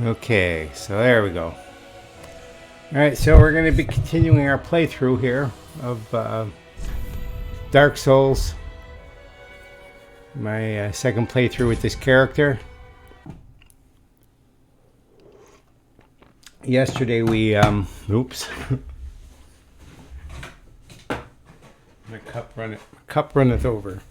Okay, so there we go. Alright, so we're going to be continuing our playthrough here of Dark Souls. My second playthrough with this character. Yesterday we, oops. My cup runneth over.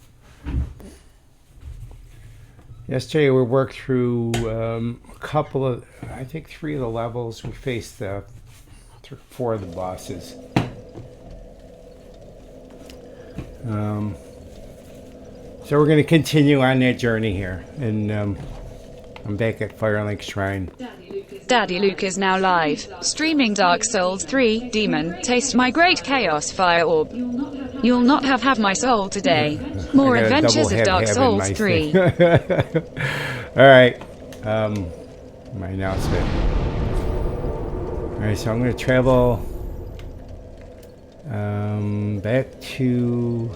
Yesterday we worked through a couple of, I think 3 of the levels. We faced 4 of the bosses. So we're going to continue on that journey here. And I'm back at Firelink Shrine. Daddy Luke is now live, streaming Dark Souls 3, Demon, taste my Great Chaos Fire Orb. You'll not have my soul today. More adventures of Dark Souls 3. Alright, my announcement. Alright, so I'm going to travel back to...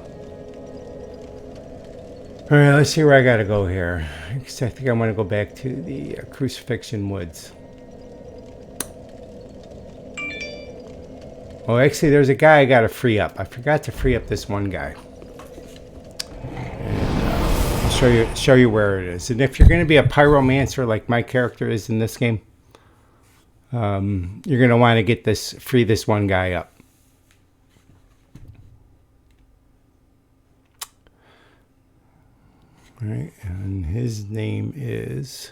Alright, let's see where I gotta go here. I think I want to go back to the Crucifixion Woods. Oh, actually, there's a guy I gotta free up. I forgot to free up this one guy. And I'll show you where it is. And if you're going to be a pyromancer like my character is in this game, you're going to want to free this one guy up. All right, and his name is...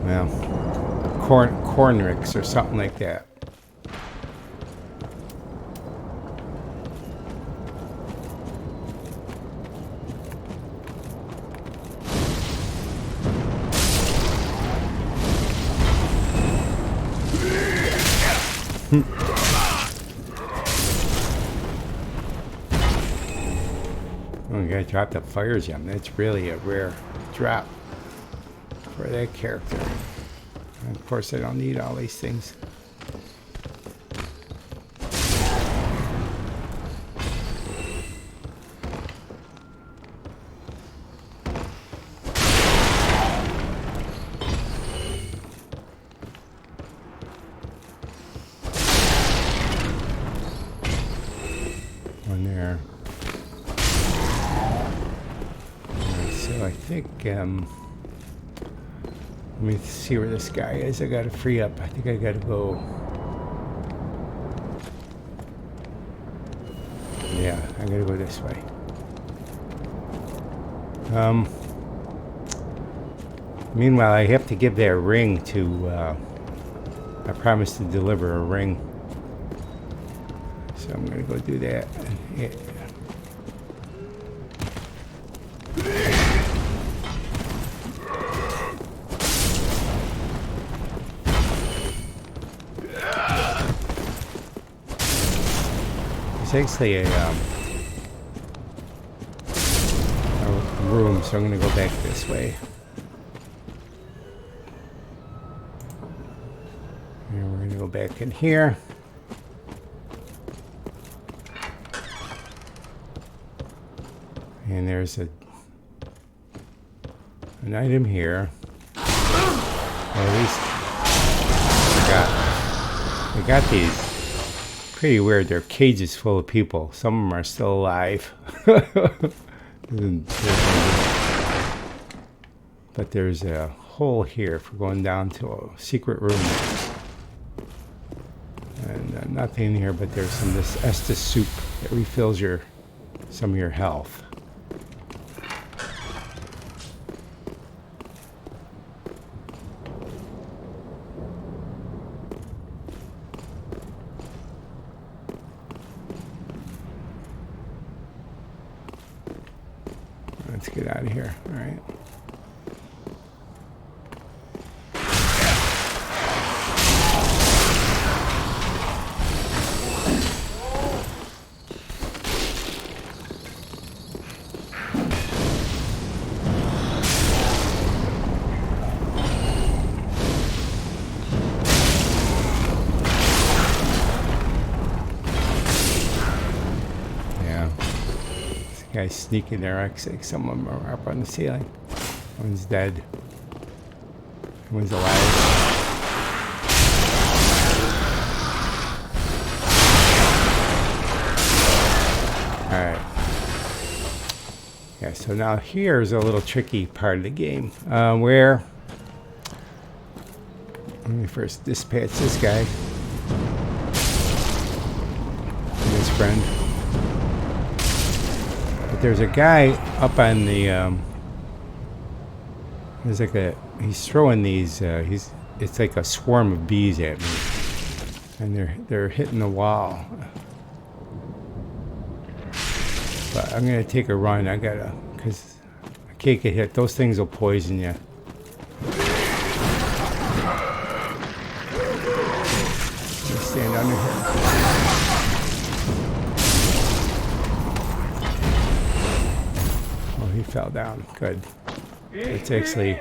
well, Cornrix or something like that. Oh, you gotta drop the fire gem. That's really a rare drop for that character. And of course, I don't need all these things. One there. Alright, so I think, let me see where this guy is. I gotta free up. I think I gotta go. Yeah, I gotta go this way. Meanwhile, I have to give that ring to, I promised to deliver a ring. So I'm gonna go do that. Yeah. It's actually a room, so I'm going to go back this way. And we're going to go back in here. And there's an item here. Or at least we got these. Pretty weird. They're cages full of people. Some of them are still alive. But there's a hole here for going down to a secret room. And nothing here, but there's this Estus soup that refills some of your health. Let's get out of here. All right. Guys sneaking there. Like some of them are up on the ceiling. One's dead. One's alive. Alright. Yeah, so now here's a little tricky part of the game. Where... Let me first dispatch this guy. And his friend. But there's a guy up on the... there's like a... He's throwing these... it's like a swarm of bees at me. And they're hitting the wall. But I'm going to take a run. I gotta... Because I can't get hit. Those things will poison you. Stand under here. Oh, he fell down. Good. It's actually...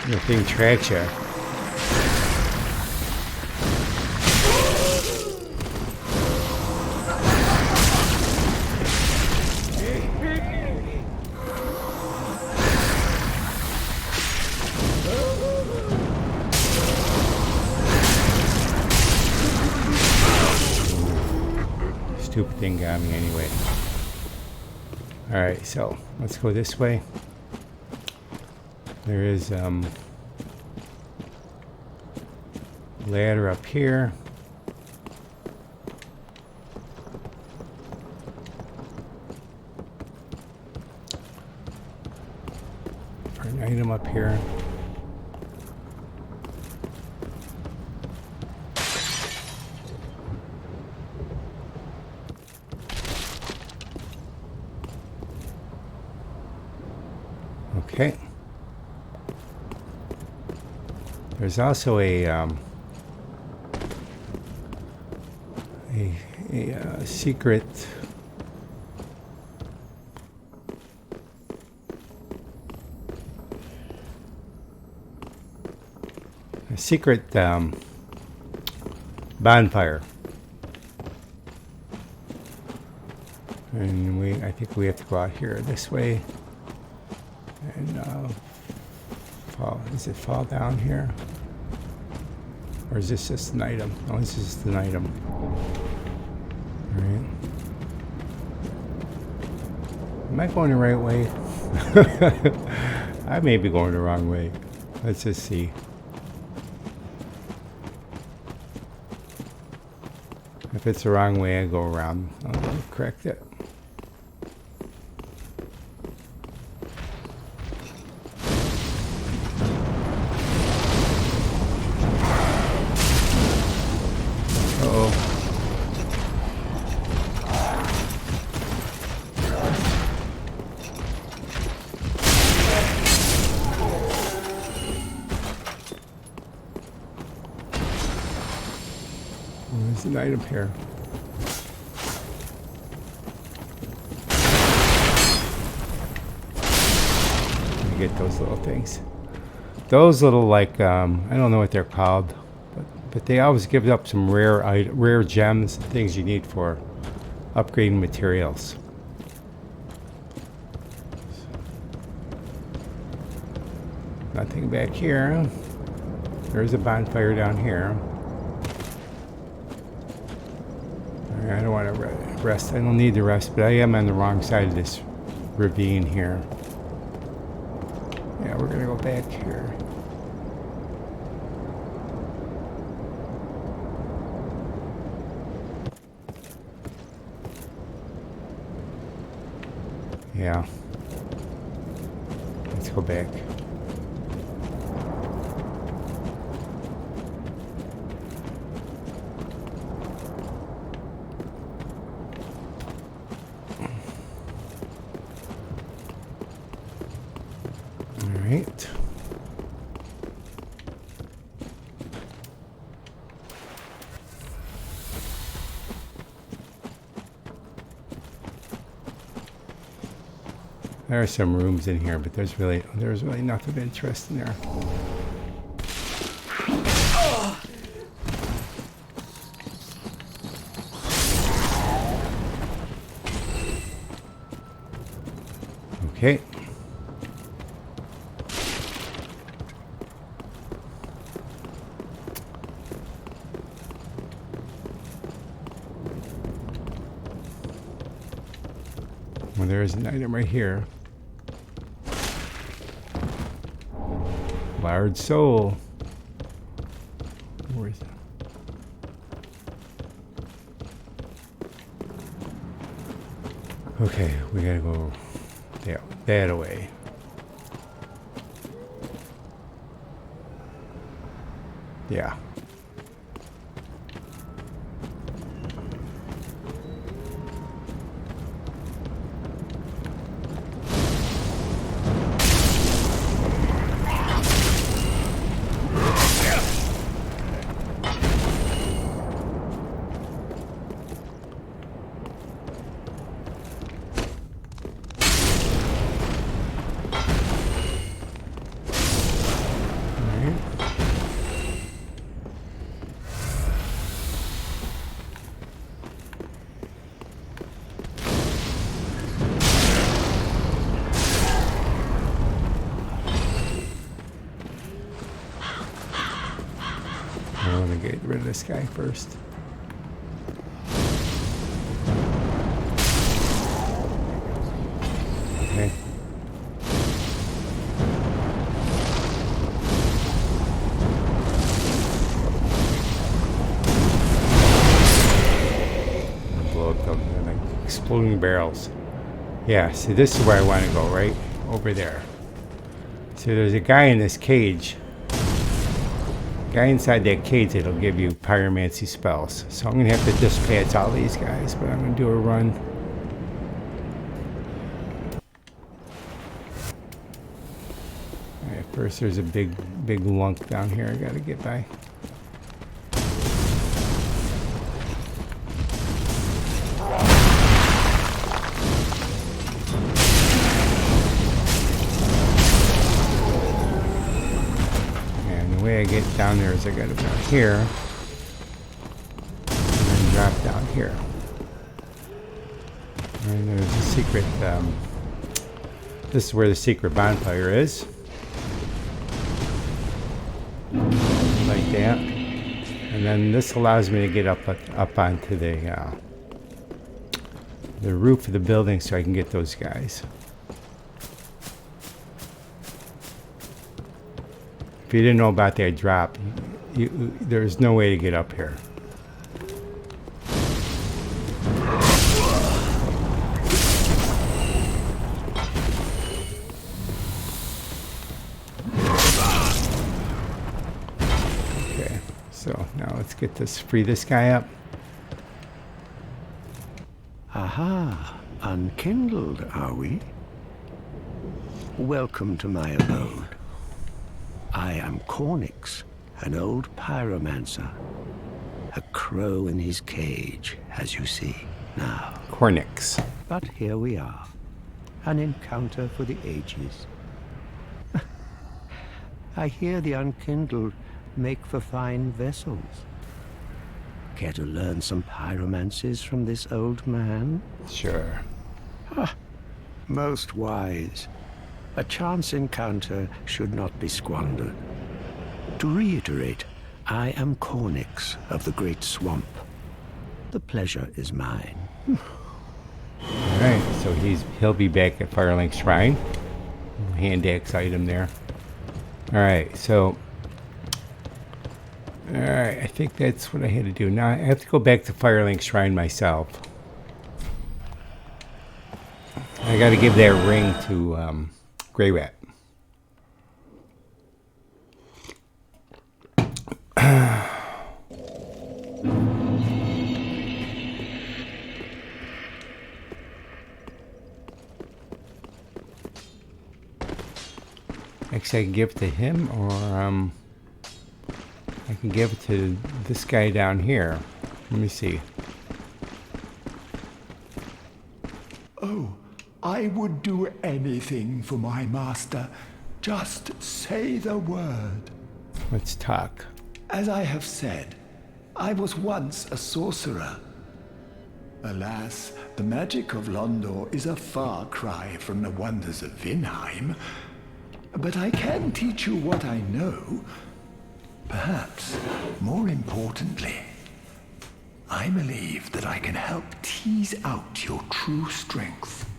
The thing tracks you. Stupid thing got me anyway. Alright, so let's go this way. There is ladder up here. Or an item up here. Okay. There's also a secret bonfire, and I think we have to go out here this way and does it fall down here? Or is this just an item? Oh, this is just an item. Alright. Am I going the right way? I may be going the wrong way. Let's just see. If it's the wrong way, I go around. I'll correct it. There's an item here. You get those little things. Those little, like, I don't know what they're called, but they always give up some rare gems, things you need for upgrading materials. Nothing back here. There's a bonfire down here. I don't want to rest. I don't need to rest, but I am on the wrong side of this ravine here. Yeah, we're going to go back here. Yeah. Let's go back. Right. There are some rooms in here, but there's really nothing of interest in there. Okay. Well, there's an item right here. Large soul. Where is it? Okay, we gotta go that away. Yeah. I want to get rid of this guy first. Okay. Blow up the like, exploding barrels. Yeah, see, this is where I want to go, right? Over there. So there's a guy in this cage. Guy inside that cage that'll give you pyromancy spells. So I'm gonna have to dispatch all these guys, but I'm gonna do a run. Alright, first there's a big lunk down here I gotta get by. The way I get down there is I gotta go here and then drop down here. And there's a secret, this is where the secret bonfire is. Like that. And then this allows me to get up onto the roof of the building so I can get those guys. If you didn't know about that drop, there's no way to get up here. Okay, so now let's get this, free this guy up. Aha, unkindled, are we? Welcome to my abode. I am Cornix, an old pyromancer. A crow in his cage, as you see now. Cornix. But here we are. An encounter for the ages. I hear the unkindled make for fine vessels. Care to learn some pyromancies from this old man? Sure. Most wise. A chance encounter should not be squandered. To reiterate, I am Cornix of the Great Swamp. The pleasure is mine. Alright, so he'll be back at Firelink Shrine. Hand axe item there. Alright, so alright, I think that's what I had to do. Now I have to go back to Firelink Shrine myself. I gotta give that ring to Grey Rat. Actually, I can give it to him, or I can give it to this guy down here. Let me see. Oh, I would do anything for my master. Just say the word. Let's talk. As I have said, I was once a sorcerer. Alas, the magic of Londor is a far cry from the wonders of Vinheim. But I can teach you what I know. Perhaps, more importantly, I believe that I can help tease out your true strength.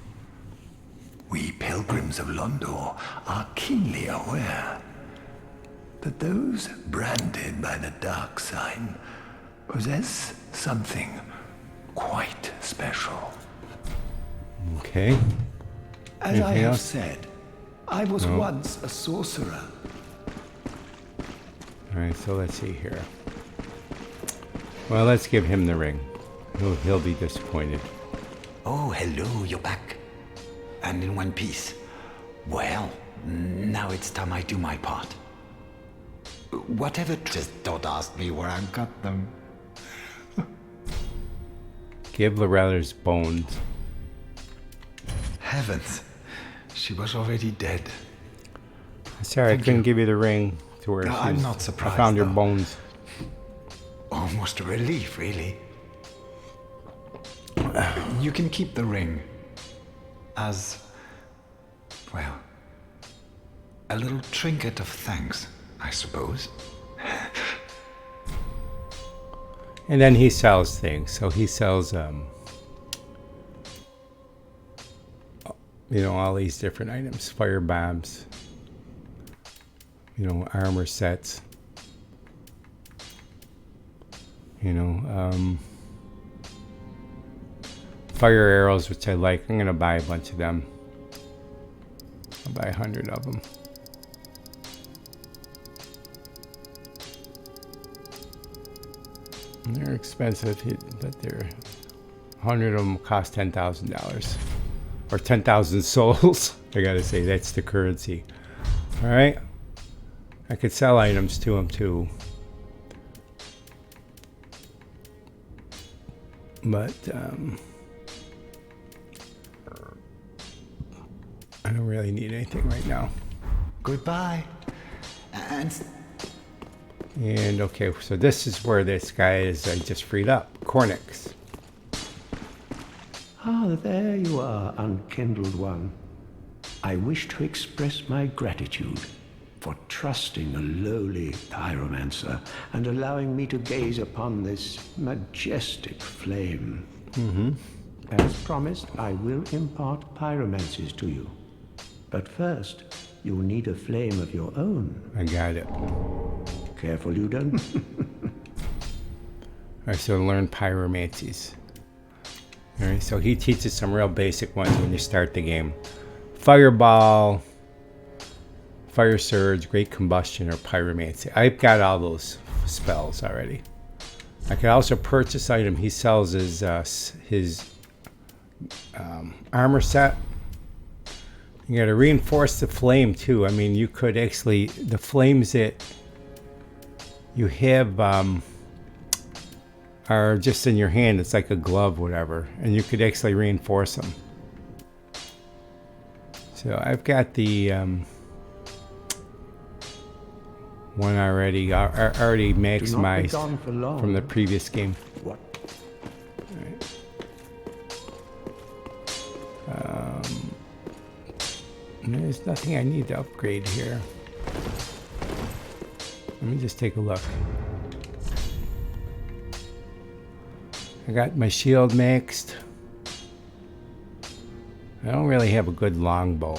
We pilgrims of Londor are keenly aware that those branded by the dark sign possess something quite special. Okay. As I Anything have else? said, I was once a sorcerer. Alright, so let's see here. Well, let's give him the ring. He'll be disappointed. Oh, hello, you're back. And in one piece. Well, now it's time I do my part. Whatever, just don't ask me where I got them. Give Loretta's bones. Heavens, she was already dead. Sorry, I couldn't give you the ring to where No, she I'm was- not surprised, I found your though. bones. Almost a relief, really. You can keep the ring as, well, a little trinket of thanks, I suppose. And then he sells things. So he sells, you know, all these different items. Fire bombs. You know, armor sets. You know, fire arrows, which I like. I'm going to buy a bunch of them. I'll buy 100 of them. And they're expensive, but they're 100 of them cost $10,000 or 10,000 souls. I gotta say, that's the currency. All right, I could sell items to them too, but I don't really need anything right now. Goodbye. And okay, so this is where this guy is. I just freed up. Cornix. Ah, there you are, unkindled one. I wish to express my gratitude for trusting a lowly pyromancer and allowing me to gaze upon this majestic flame. As promised, I will impart pyromancies to you. But first, you'll need a flame of your own. I got it. Careful you don't. Alright, so learn pyromancies. Alright, so he teaches some real basic ones when you start the game. Fireball, Fire Surge, Great Combustion, or Pyromancy. I've got all those spells already. I could also purchase item. He sells his armor set. You gotta reinforce the flame too. I mean, you could actually, the flames that you have are just in your hand. It's like a glove, whatever, and you could actually reinforce them. So I've got the one already. I already maximized from the previous game. What? There's nothing I need to upgrade here. Let me just take a look. I got my shield maxed. I don't really have a good longbow.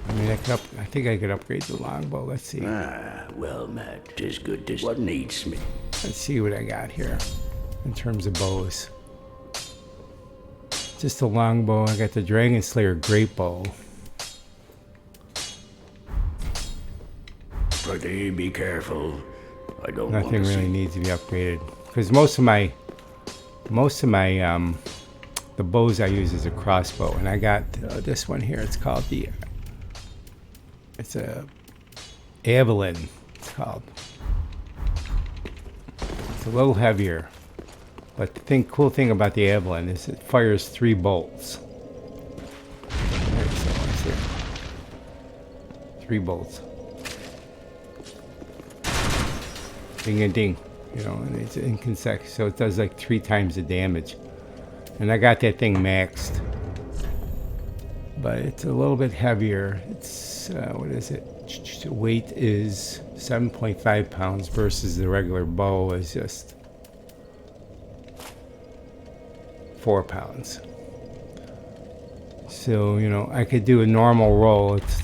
I mean, I think I could upgrade the longbow. Let's see. Ah, well met. 'Tis good to what needs me. Let's see what I got here in terms of bows. Just a longbow. I got the Dragon Slayer Great Bow. Pretty be careful. I don't Nothing really needs to be upgraded because most of my the bows I use is a crossbow, and I got this one here. It's called it's a Evelyn. It's called. It's a little heavier, but the cool thing about the Evelyn is it fires 3 bolts. There's some ones here. 3 bolts. Ding and ding. you know, and it's in consecutive, so it does like 3 times the damage. And I got that thing maxed, but it's a little bit heavier. It's what is it? Weight is 7.5 pounds versus the regular bow is just 4 pounds. So, you know, I could do a normal roll. It's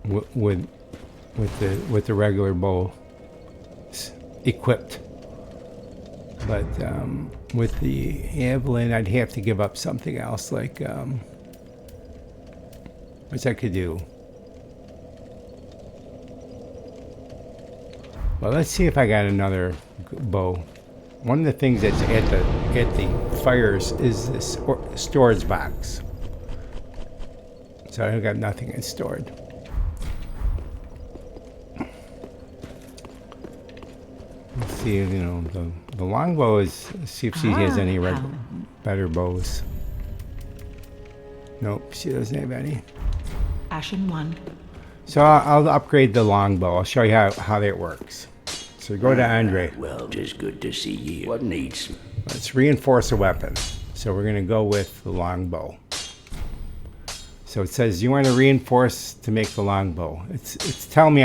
with the regular bow equipped, but with the javelin, I'd have to give up something else, like which I could do. Well, let's see if I got another bow. One of the things that's at the fires is this storage box. So I got nothing in stored. Let's see, you know, the longbow is, let's see if she has any better bows. Nope, she doesn't have any. Ashen 1. So I'll upgrade the longbow. I'll show you how that works. So go to Andre. Well, just good to see you. What needs? Let's reinforce a weapon. So we're going to go with the longbow. So it says you want to reinforce to make the longbow. It's telling me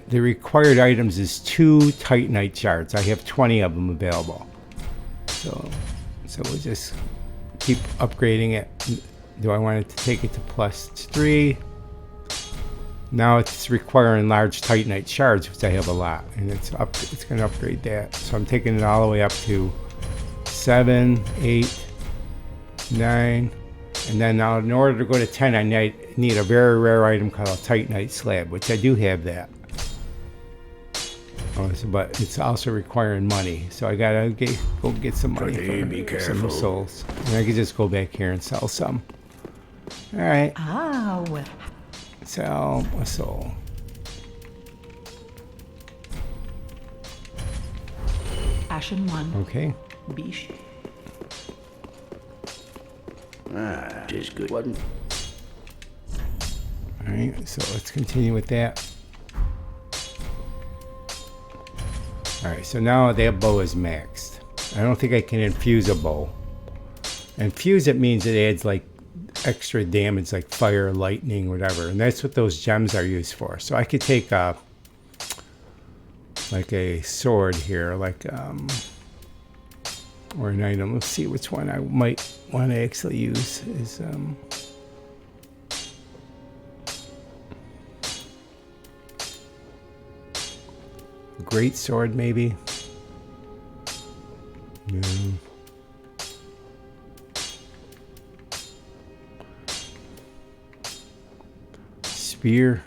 the required items is 2 titanite shards. I have 20 of them available. So we'll just keep upgrading it. Do I want it to take it to +3? Now it's requiring large titanite shards, which I have a lot, and it's going to upgrade that. So I'm taking it all the way up to 7, 8, 9, and then now in order to go to 10, I need a very rare item called a titanite slab, which I do have that. But it's also requiring money, so I gotta go get some money for some souls, and I can just go back here and sell some. All right. Well. Sell a soul. Ashen 1. Okay. Bish. Just good. All right. So let's continue with that. All right. So now that bow is maxed. I don't think I can infuse a bow. Infuse it means it adds like extra damage, like fire, lightning, whatever, and that's what those gems are used for. So I could take like a sword here, like or an item. Let's see which one I might want to actually use. Is great sword maybe? No. Spear.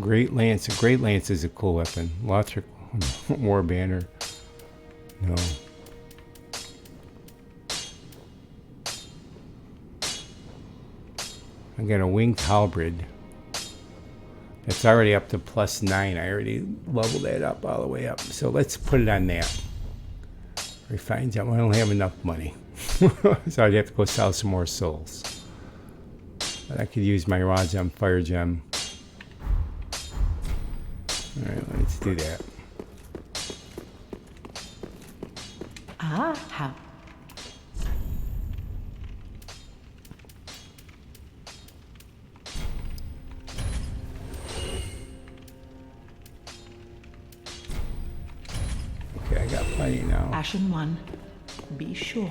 Great Lance. A Great Lance is a cool weapon. Lothric War Banner. No. I got a Winged Halberd. It's already up to +9. I already leveled that up all the way up. So let's put it on that. Refined gem. I don't have enough money. So I'd have to go sell some more souls. But I could use my raw gem, fire gem. Alright, let's do that. How? Okay, I got plenty now. Ashen 1. Be sure.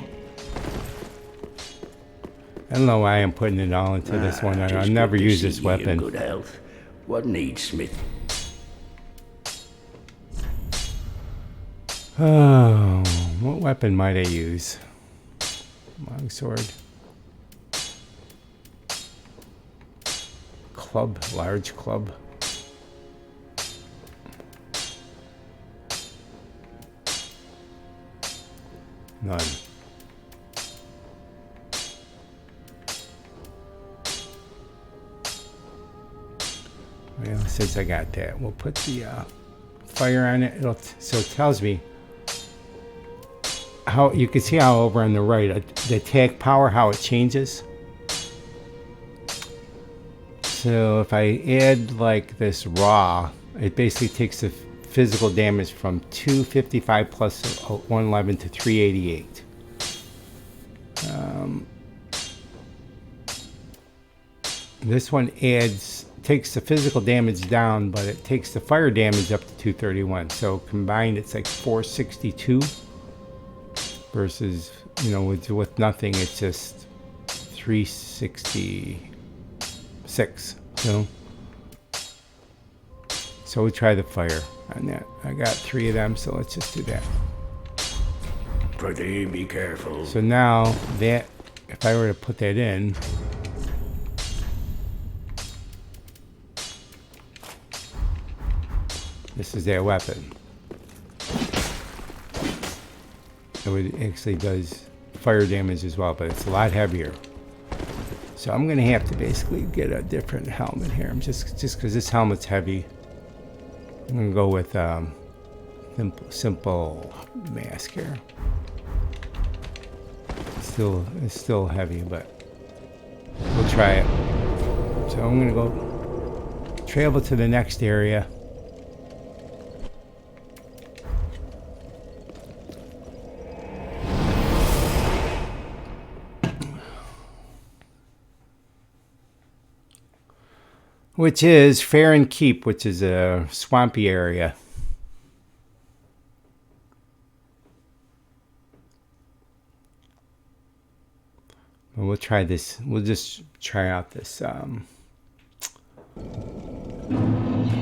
I don't know why I'm putting it all into this one. I've never used this weapon. Good health. What needs, Smith? Oh, what weapon might I use? Longsword. Club, large club. None. Well, since I got that, we'll put the fire on it. So it tells me how, you can see how over on the right, the attack power, how it changes. So if I add like this raw, it basically takes the physical damage from 255 plus 111 to 388. This one takes the physical damage down, but it takes the fire damage up to 231. So combined, it's like 462 versus, you know, with nothing, it's just 366. So we try the fire on that. I got 3 of them, so let's just do that. Pretty be careful. So now that, if I were to put that in, this is their weapon. It actually does fire damage as well, but it's a lot heavier. So I'm gonna have to basically get a different helmet here. I'm just because this helmet's heavy. I'm gonna go with simple mask here. It's still heavy, but we'll try it. So I'm gonna go travel to the next area. Which is Fair and Keep, which is a swampy area. Well, we'll try this. We'll just try out this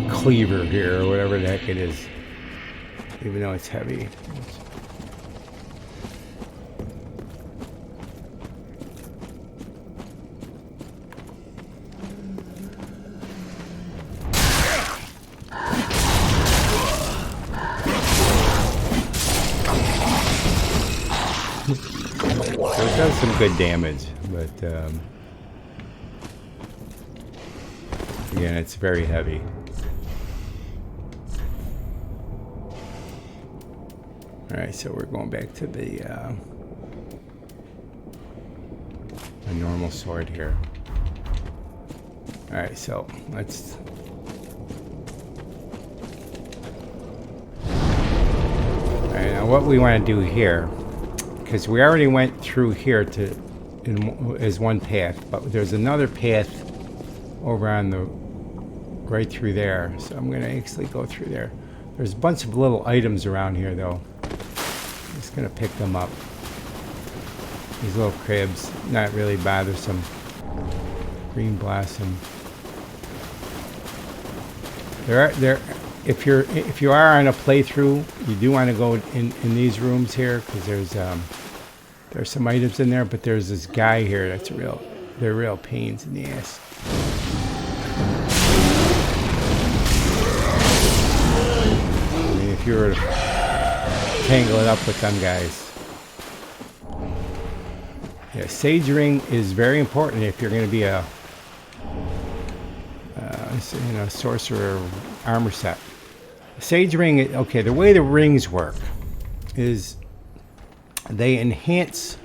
cleaver here, or whatever the heck it is. Even though it's heavy. So it does some good damage, but again, it's very heavy. Alright, so we're going back to the normal sword here. Alright, so let's... Alright, now what we want to do here, because we already went through here as one path, but there's another path over on the right through there, so I'm gonna actually go through there. There's a bunch of little items around here though. I'm just gonna pick them up. These little cribs, not really bothersome. Green blossom. If you are on a playthrough, you do want to go in these rooms here, because there's some items in there, but there's this guy here that's they're real pains in the ass. I mean, if you were to tangle it up with them guys. Yeah, Sage Ring is very important if you're going to be a sorcerer armor set. Sage Ring, okay, the way the rings work is they enhance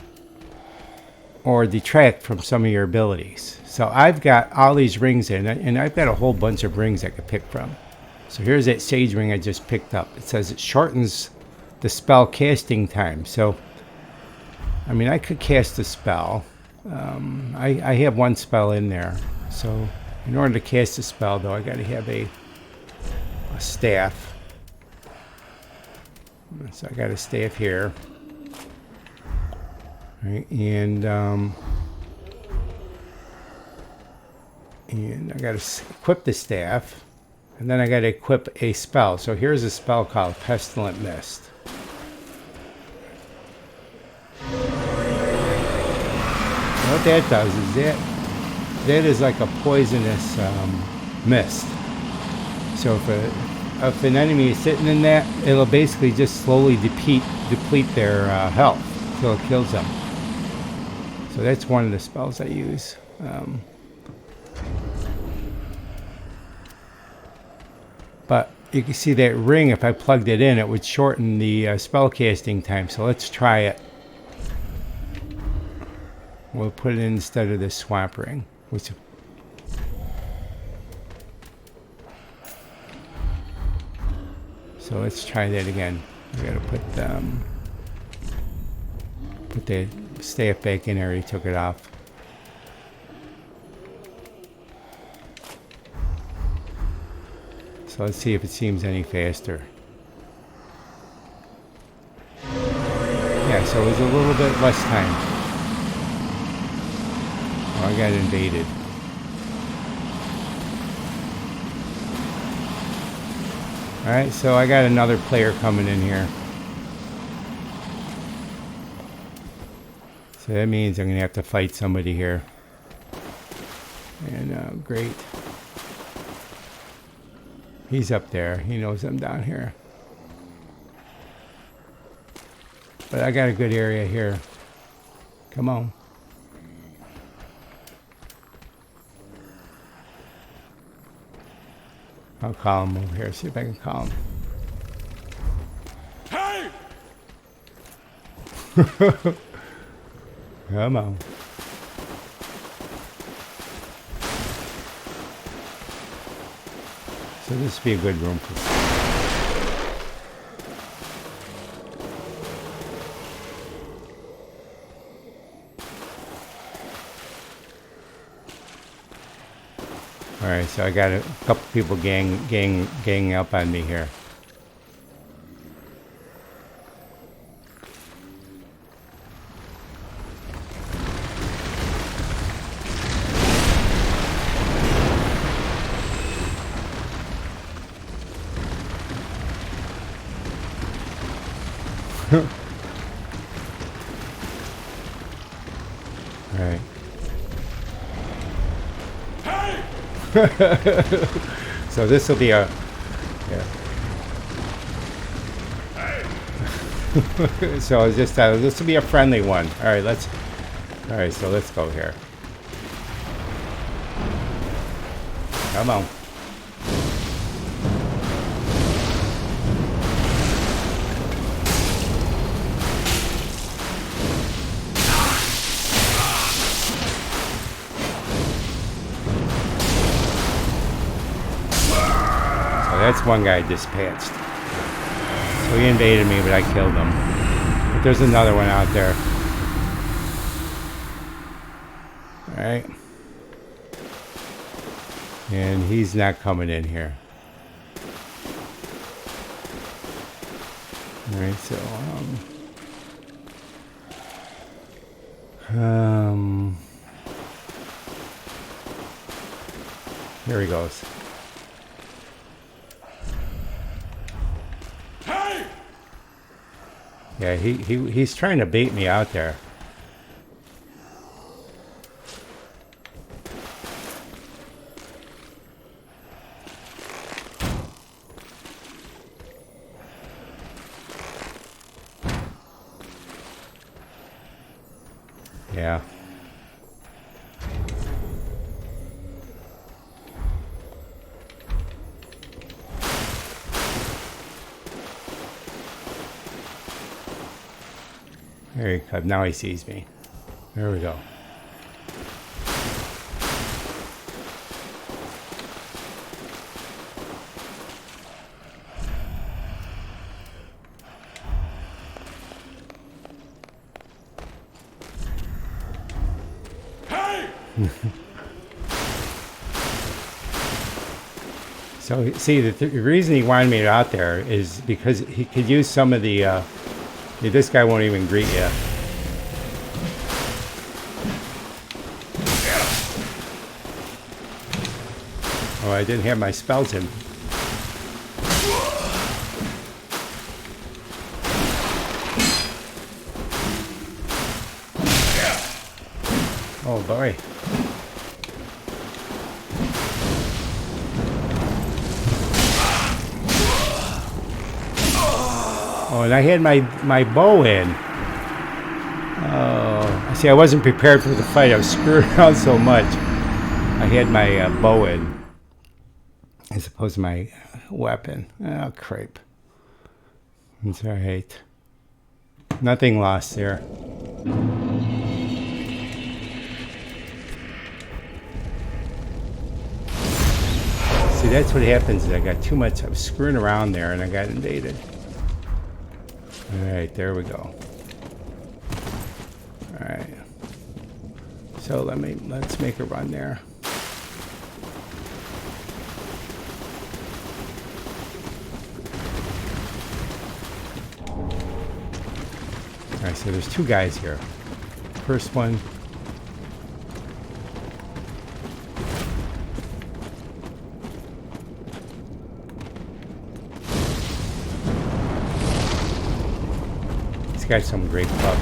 or detract from some of your abilities. So I've got all these rings in, and I've got a whole bunch of rings I could pick from. So here's that Sage Ring I just picked up. It says it shortens the spell casting time. So, I mean, I could cast a spell. I have one spell in there. So in order to cast a spell, though, I got to have a staff. So I got a staff here. Right, and I got to equip the staff, and then I got to equip a spell. So here's a spell called Pestilent Mist. What that does is that is like a poisonous mist. So if an enemy is sitting in that, it'll basically just slowly deplete their health until it kills them. So that's one of the spells I use. But you can see that ring, if I plugged it in, it would shorten the spell casting time. So let's try it. We'll put it in instead of this swamp ring, which So let's try that again. We gotta put the stay at bacon there. He took it off. So let's see if it seems any faster. Yeah, so it was a little bit less time. Oh, I got invaded. Alright, so I got another player coming in here. So that means I'm going to have to fight somebody here. And, great. He's up there. He knows I'm down here. But I got a good area here. Come on. I'll call him over here. See if I can call him. Hey! Come on. So this would be a good room for. All right, so I got a couple people gang up on me here. All right. So this will be a so it's just this will be a friendly one. All right, so let's go here. Come on. That's one guy dispatched. So he invaded me, but I killed him. But there's another one out there. Alright. And he's not coming in here. Alright, so here he goes. Yeah, he's trying to bait me out there. Yeah. There he comes. Now he sees me. There we go. Hey! So see, the reason he wanted me out there is because he could use some of the this guy won't even greet you. Oh, I didn't have my spells in. Oh boy. Oh, and I had my bow in. Oh, see, I wasn't prepared for the fight. I was screwed around so much. I had my bow in as opposed to my weapon. Oh, crepe. It's all right. Nothing lost there. See, that's what happens is I got too much. I was screwing around there and I got invaded. Alright, there we go. Alright. So let's make a run there. Alright, so there's two guys here. First one. He's got some great club.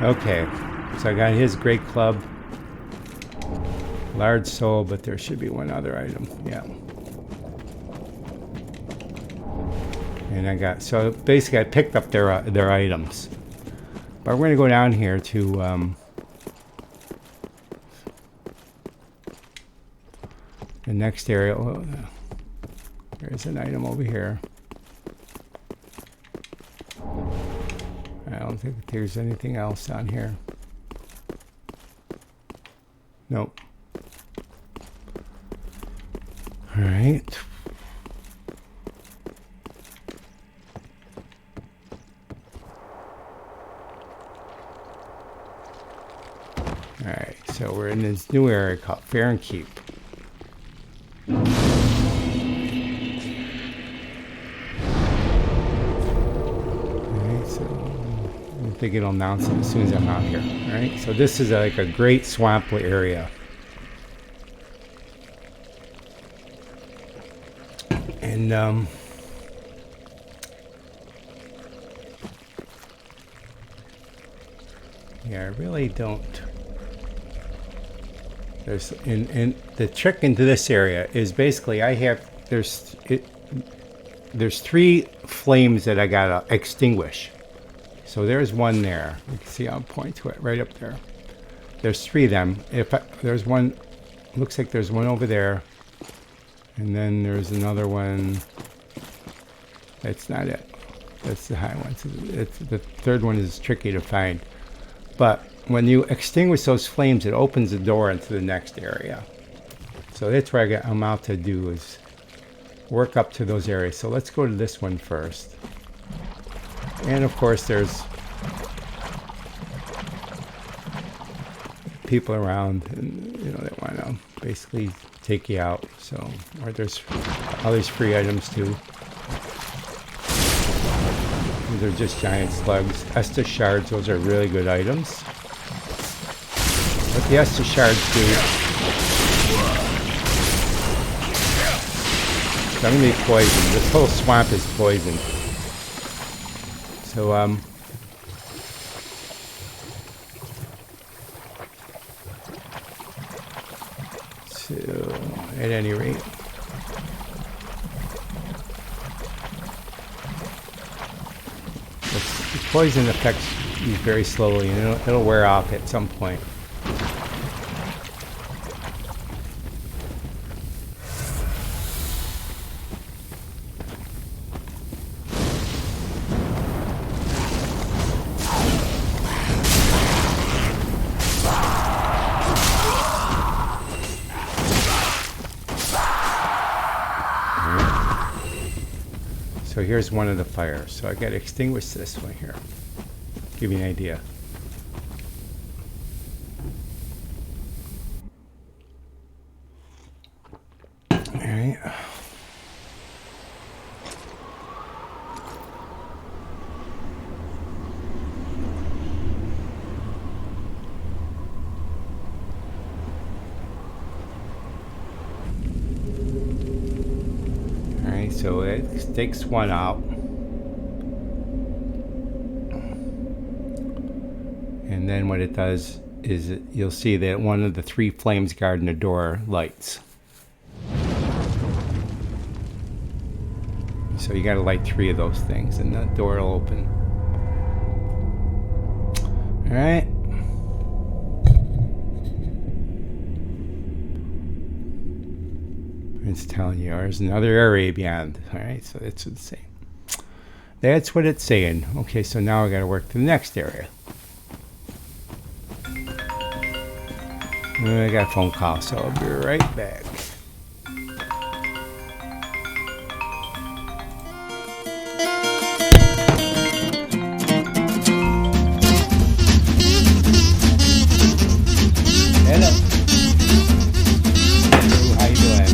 Okay, so I got his great club, large soul, but there should be one other item. Yeah. And I got, so basically I picked up their items. But we're going to go down here to the next area. Oh, there's an item over here. I don't think there's anything else on here. Nope. All right. All right, so we're in this new area called Fair and Keep. I think it'll announce it as soon as I'm out here. All right, so this is like a great swamp area. And yeah, I really don't. There's and the trick into this area is basically there's three flames that I gotta extinguish. So there's one there. You can see I'll point to it right up there. There's three of them. There's one, looks like there's one over there. And then there's another one. That's not it. That's the high one. So the third one is tricky to find. But when you extinguish those flames, it opens the door into the next area. So that's what I'm out to do, is work up to those areas. So let's go to this one first. And of course there's people around, and that want to basically take you out. So, or there's all these free items too. These are just giant slugs. Estus shards, those are really good items. What the Estus shards do, so I'm going to be poisoned. This whole swamp is poisoned. So, at any rate, the poison affects you very slowly, and it'll wear off at some point. So here's one of the fires. So I got to extinguish this one here. Give you an idea. All right. so it takes one out. And then what it does is you'll see that one of the 3 flames guarding the door lights. So you got to light 3 of those things and the door will open. All right. It's telling you there's another area beyond. All right, so that's what it's saying. That's what it's saying. Okay, so now I got to work to the next area. I got a phone call, so I'll be right back. Hello. How you doing?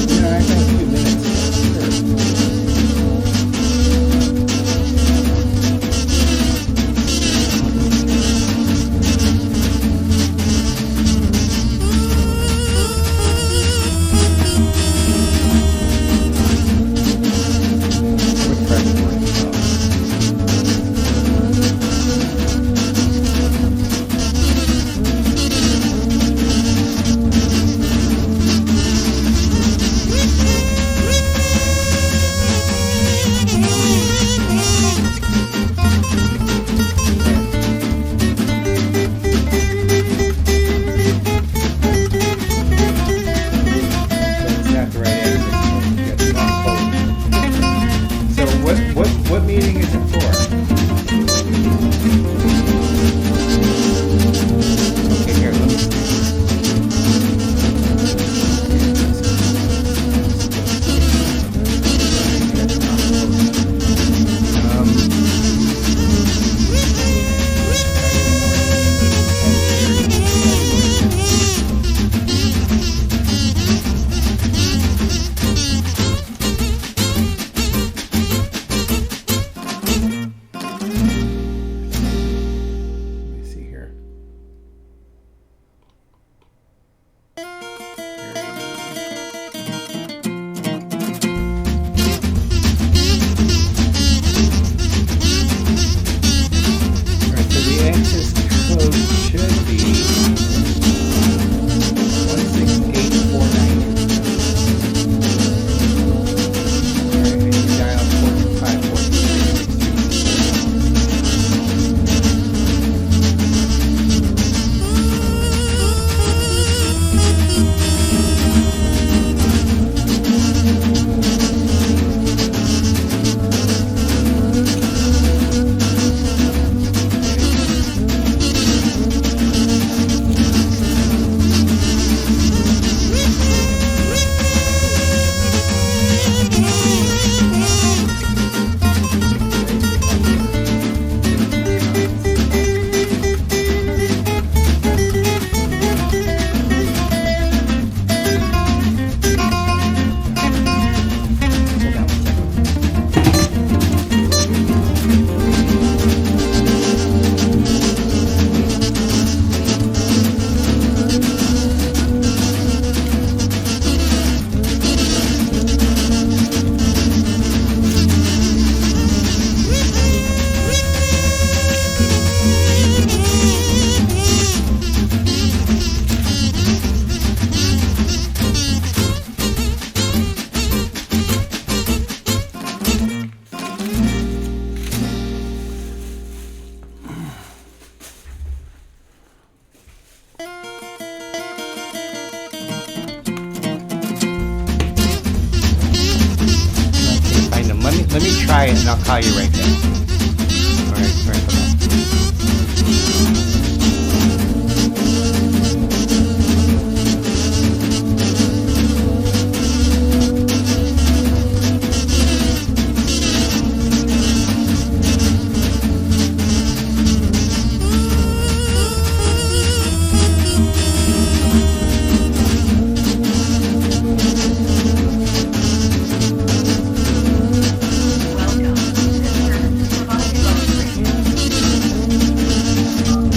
Yeah, I got a few minutes. What meeting is it for? Okay, here, let me Let me try it and I'll call you right back. All right, bye-bye. Welcome to the Provided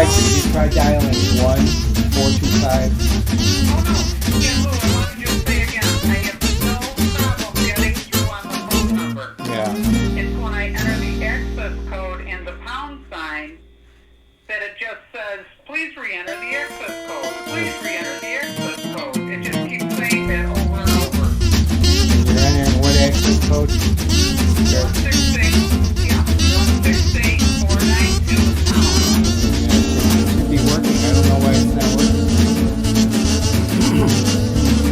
try dialing 1425? Oh no. Yeah, Lou, I want to just say again, I have no problem getting through on the phone number. Yeah. It's when I enter the access code and the pound sign that it just says, please re-enter the access code. Please re-enter the access code. It just keeps saying that over and over. You're entering what access code? 168, yeah, 168492 pound. It should be working. I don't know why it's not working.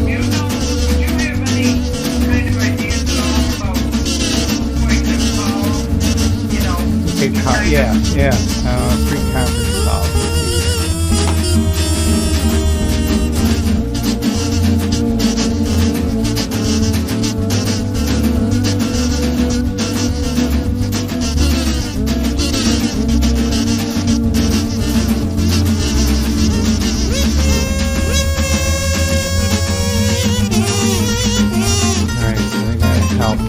You know, would you have any kind of ideas at all about going to call, you know, Yeah. Pre-conference call. Alright, so we gotta help.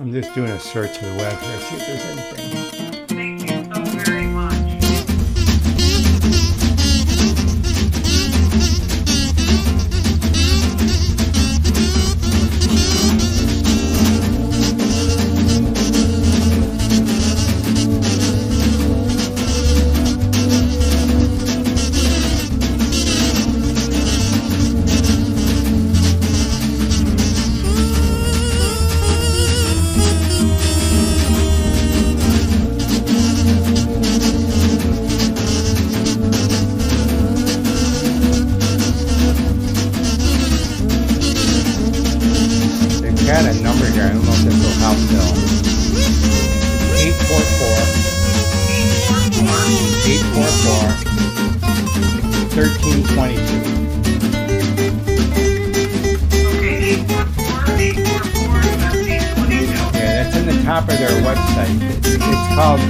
I'm just doing a search of the web here, see if there's anything. Thank you so very much. They've got a number here, I don't know if this will help though. 844-1322. Okay, 844-844-1322. Yeah, that's in the top of their website. It's called,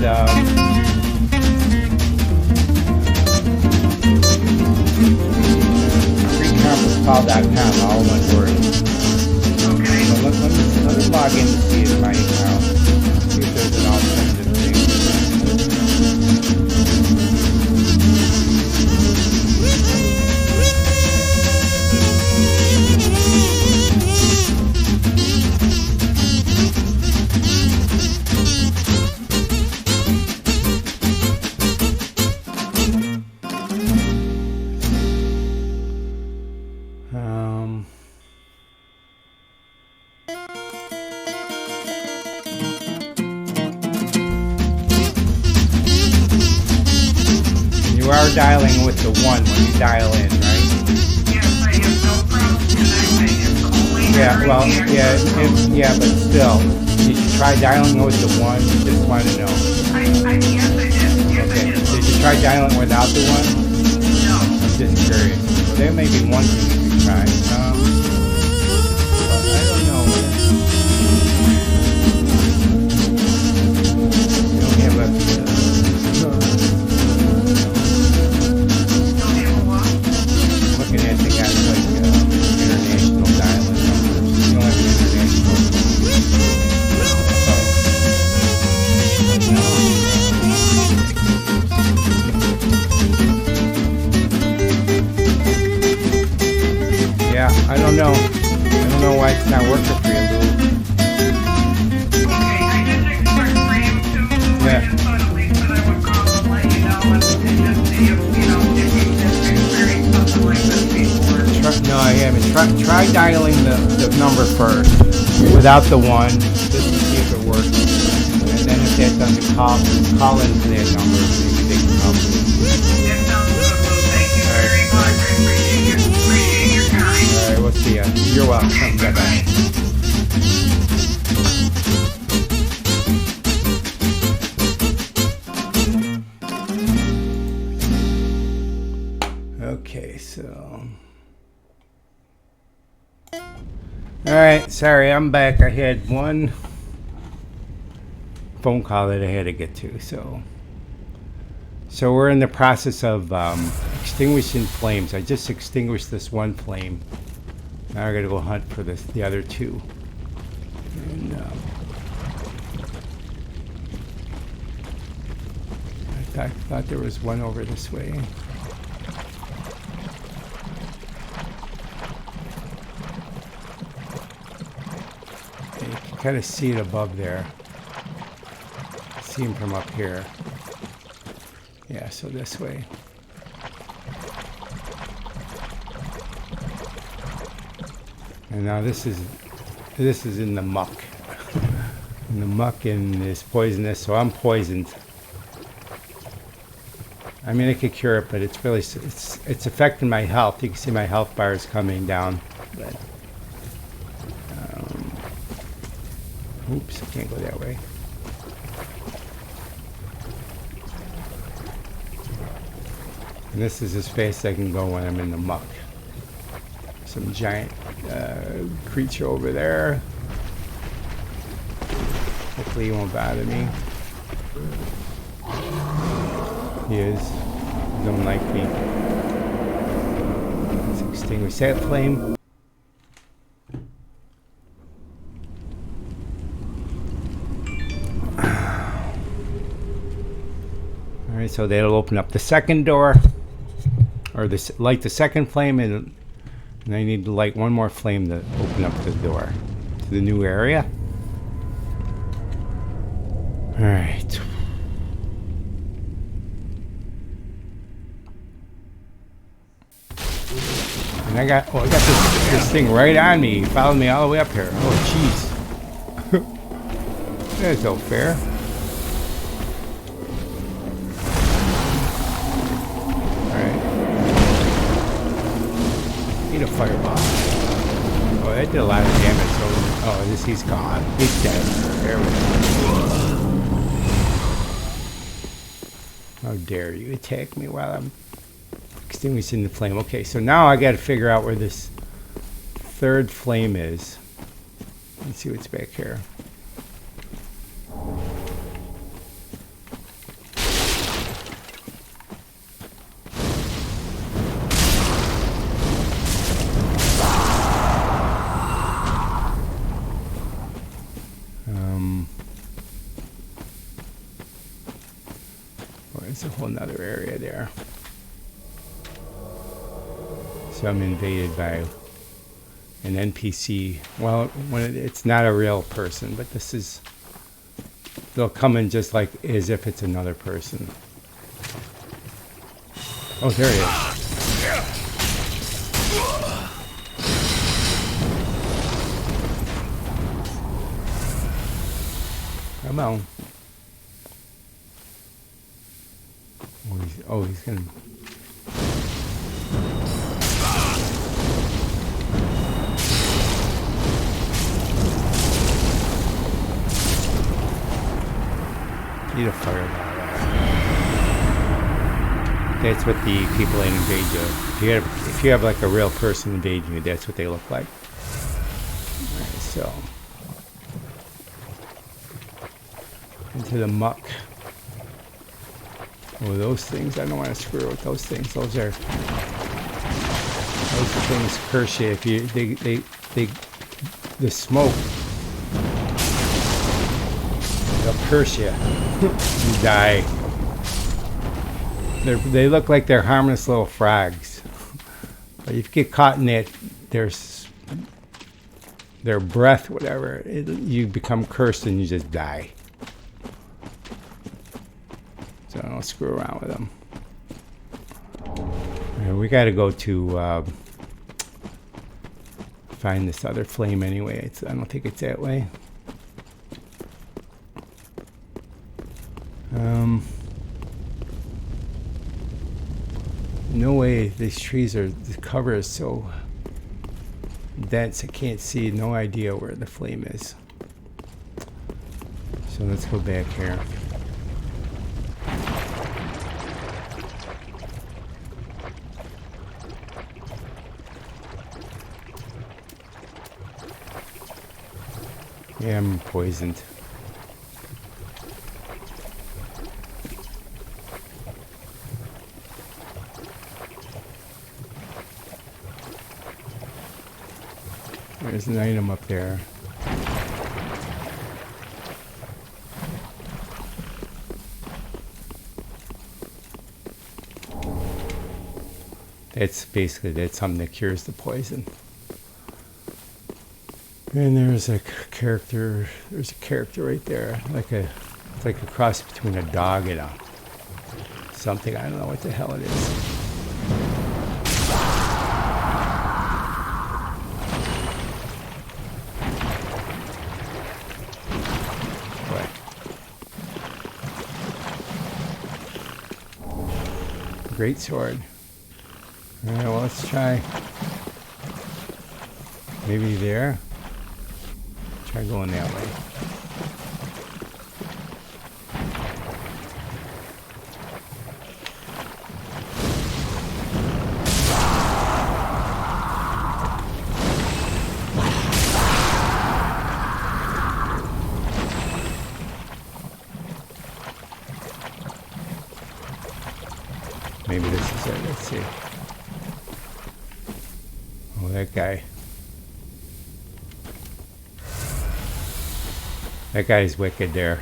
freeconferencecall.com, all one word. Okay. So let me log in to see if my account, see if there's an alternative thing. You are dialing with the 1 when you dial in, right? Yes, I have no problem, and I am only Yeah, well, entering the yeah, access code. but still, did you try dialing with the 1? Just want to know. Yes, I did. Yes, Okay, I did. did you try dialing without the 1? No. I'm just curious. Well, there may be one thing you could try. Well, I don't know. You don't have a... Don't have a what? looking at the guys like international dialing numbers. You don't have an international. Yeah, I don't know. I don't know why it's not working for you, Lou. Okay, I didn't expect for you to. Yeah. I just thought at least that I would call and let you know and just see if, you know, if you just experienced something like this before. No, I haven't. Try dialing the number first without the 1, just to see if it works. And then if that doesn't call into that number, maybe they can help you. That sounds good, Lou. Thank you very much. I appreciate your time. All right, we'll see ya. You're welcome. Bye-bye. Okay, so... Alright, sorry, I'm back. I had one phone call that I had to get to, so we're in the process of extinguishing flames. I just extinguished this one flame. Now I gotta go hunt for the other 2. And I thought there was one over this way. You can kind of see it above there. See him from up here. Yeah, so this way. And now this is in the muck. And the muck and is poisonous, so I'm poisoned. I mean, I could cure it, but it's really it's affecting my health. You can see my health bar is coming down. But oops, I can't go that way. And this is as fast as I can go when I'm in the muck. Some giant creature over there. Hopefully he won't bother me. He is. Don't like me. Let's extinguish that flame. Alright, so that'll open up the second door. Or light the second flame, and I need to light one more flame to open up the door to the new area. Alright. And I got this thing right on me. He followed me all the way up here. Oh, jeez. That's no fair. A fireball. Oh, that did a lot of damage. So, he's gone. He's dead. There we go. How dare you attack me while I'm extinguishing the flame? Okay, so now I got to figure out where this third flame is. Let's see what's back here. There's a whole nother area there. So I'm invaded by an NPC. Well, it's not a real person, but this is... They'll come in just like as if it's another person. Oh, there he is. Come on. Oh, he's gonna... Need a fireball. That's what the people that invade you. If you have like a real person invading you, that's what they look like. Alright, so into the muck. Oh, those things, I don't want to screw with those things. Those things curse you. If you, the smoke, they'll curse you. You die. They look like they're harmless little frogs. But if you get caught in that, their breath, whatever, you become cursed and you just die. So don't screw around with them. Right, we got to go to find this other flame anyway. I don't think it's that way. No way. These trees are, the cover is so dense I can't see. No idea where the flame is. So let's go back here. Yeah, I'm poisoned. There's an item up there. It's basically, that's something that cures the poison. And there's a character right there, it's like a cross between a dog and a something. I don't know what the hell it is. What? Great sword. All right, well, let's try. Maybe there. Try going that way. Maybe this is it. Let's see. Oh, that guy. That guy's wicked there.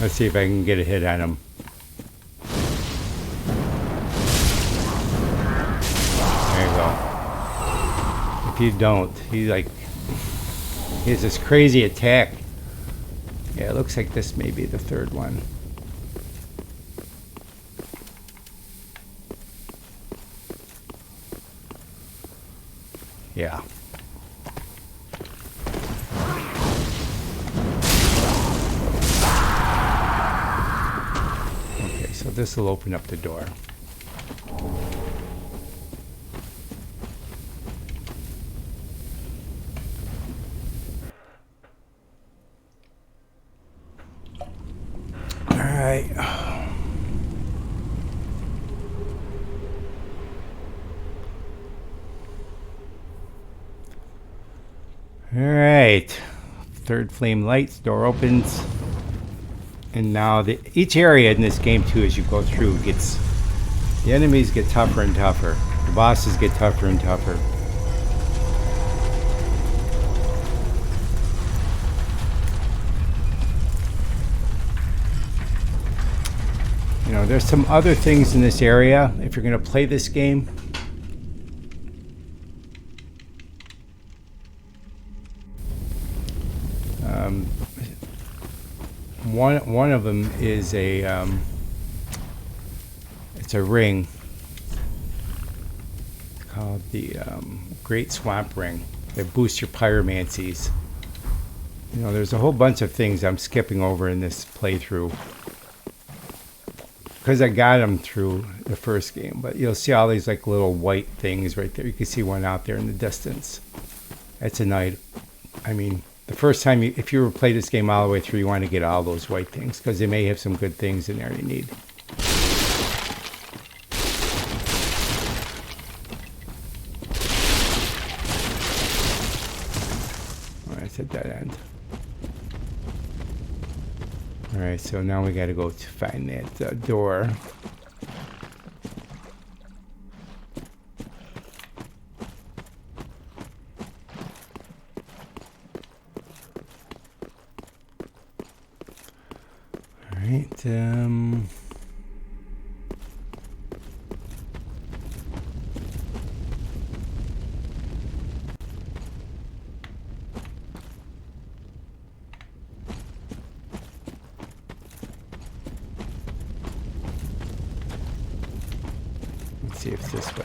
Let's see if I can get a hit on him. There you go. If you don't, he has this crazy attack. Yeah, it looks like this may be the third one. Yeah. Okay, so this will open up the door. All right. All right, third flame lights, door opens, and now each area in this game too, as you go through, the enemies get tougher and tougher. The bosses get tougher and tougher. You know, there's some other things in this area if you're going to play this game. One of them is it's a ring called the Great Swamp Ring that boosts your pyromancies. You know, there's a whole bunch of things I'm skipping over in this playthrough because I got them through the first game, but you'll see all these like little white things right there. You can see one out there in the distance. That's a night. I mean, the first time, if you ever play this game all the way through, you want to get all those white things because they may have some good things in there you need. All right, it's at that end. All right, so now we got to go to find that door. Let's see if it's this way.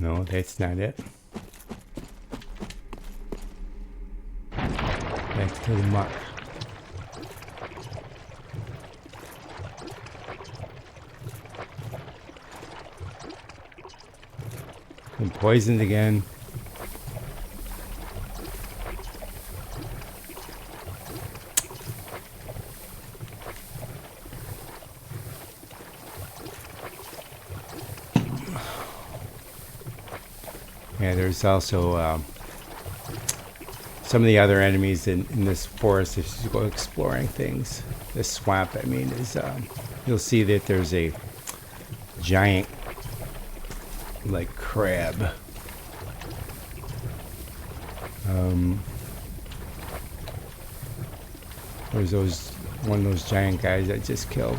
No, that's not it. Back to the muck. I'm poisoned again. Yeah, there's also some of the other enemies in this forest. If you go exploring things, this swamp, I mean, is you'll see that there's a giant, like, crab. There's one of those giant guys I just killed.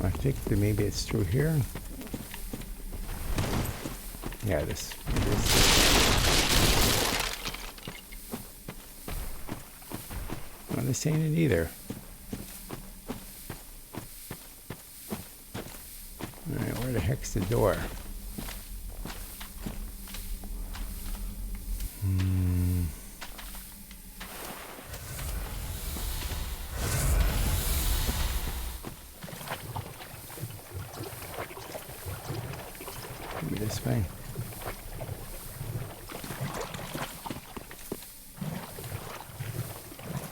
I think that maybe it's through here. Yeah, this. No, this ain't it either. Alright, where the heck's the door? Maybe this way.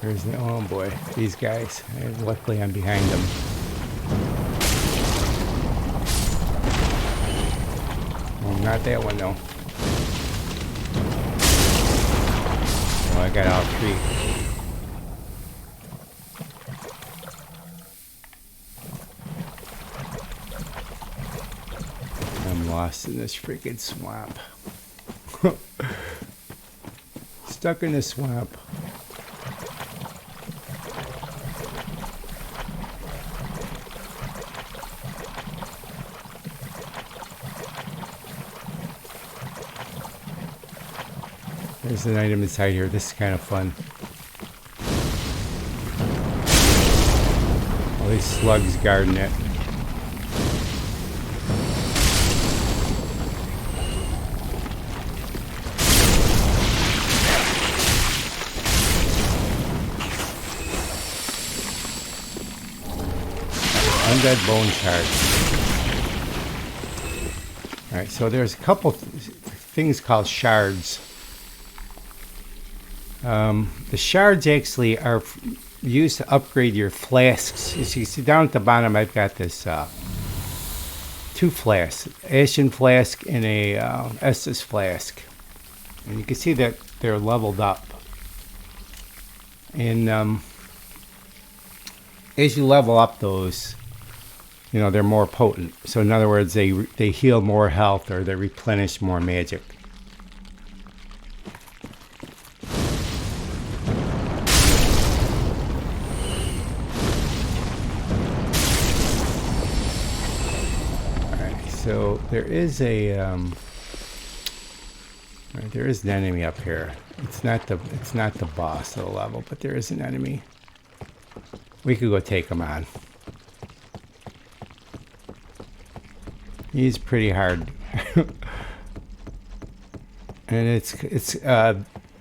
There's the, oh boy, these guys. Luckily I'm behind them. Oh, not that one though. Oh, I got all three. I'm lost in this freaking swamp. Stuck in this swamp. There's an item inside here. This is kind of fun. All these slugs guarding it. Undead bone shards. Alright, so there's a couple things called shards. The shards actually are used to upgrade your flasks. As you see down at the bottom, I've got this two flasks, Ashen flask and a Estus flask, and you can see that they're leveled up. And as you level up those, you know, they're more potent. So in other words, they heal more health, or they replenish more magic. So there is a there is an enemy up here. It's not the boss of the level, but there is an enemy. We could go take him on. He's pretty hard, and it's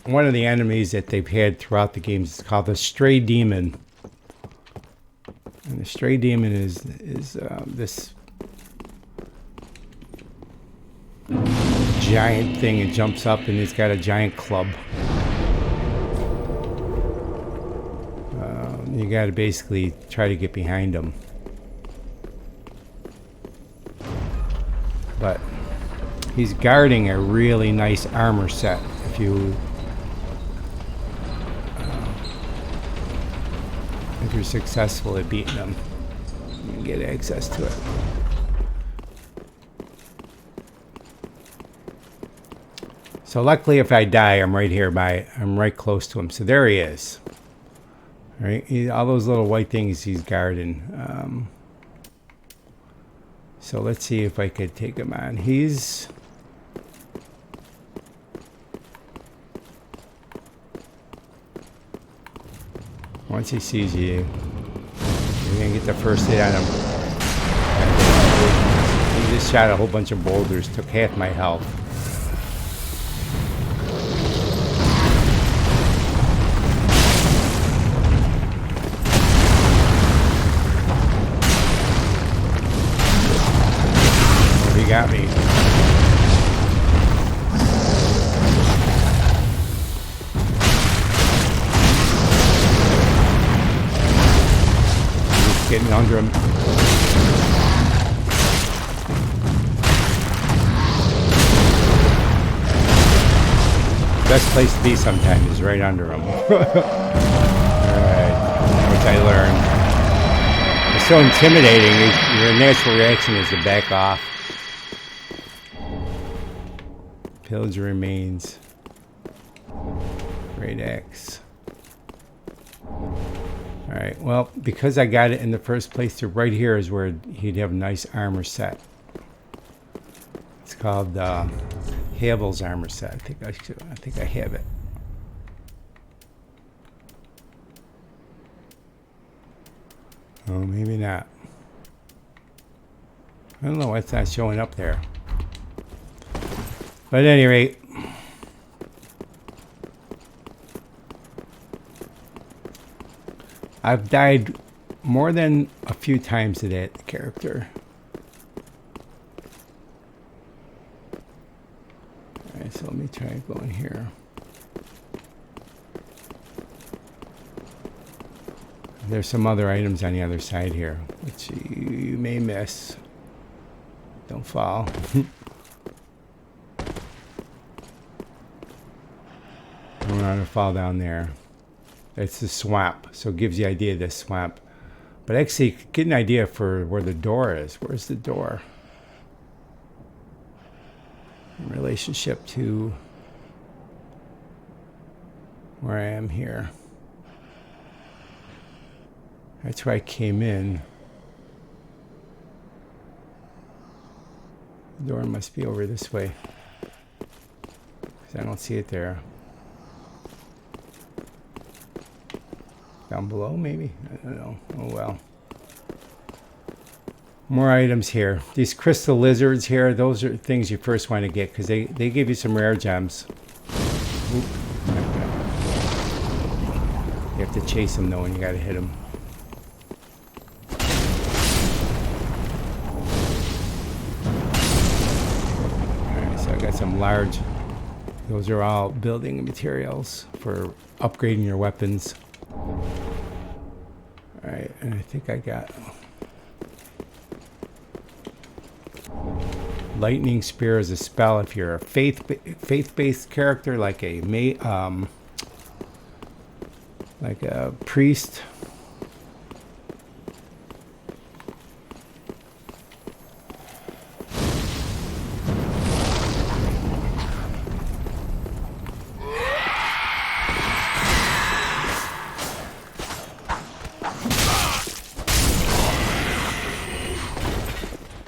one of the enemies that they've had throughout the games. It's called the Stray Demon, and the Stray Demon is this giant thing. It jumps up and it's got a giant club. You got to basically try to get behind him, but he's guarding a really nice armor set. If you're successful at beating him, you can get access to it. So luckily, if I die, I'm right here I'm right close to him. So there he is. All right, all those little white things he's guarding. So let's see if I could take him on. Once he sees you, you're gonna get the first hit on him. just shot a whole bunch of boulders, took half my health. Oh, he got me. Just getting under him. Best place to be sometimes is right under them. Alright, which I learned. It's so intimidating, your natural reaction is to back off. Pillage remains. Great axe. Alright, well, because I got it in the first place, right here is where he'd have a nice armor set. It's called Havel's armor set. I think I have it. Oh, maybe not. I don't know why it's not showing up there. But at any rate, I've died more than a few times to that character. Alright, so let me try going here. There's some other items on the other side here, which you may miss. Don't fall. Don't want to fall down there. It's the swamp, so it gives you the idea of this swamp. But actually, get an idea for where the door is. Where's the door? In relationship to where I am here. That's where I came in. The door must be over this way, because I don't see it there. Down below, maybe? I don't know. Oh well. More items here. These crystal lizards here, those are things you first want to get, because they give you some rare gems. Oop. You have to chase them though, and you gotta hit them. Alright, so I got some large, those are all building materials for upgrading your weapons. Alright, and I think I got Lightning Spear is a spell if you're a faith-based character, like a priest.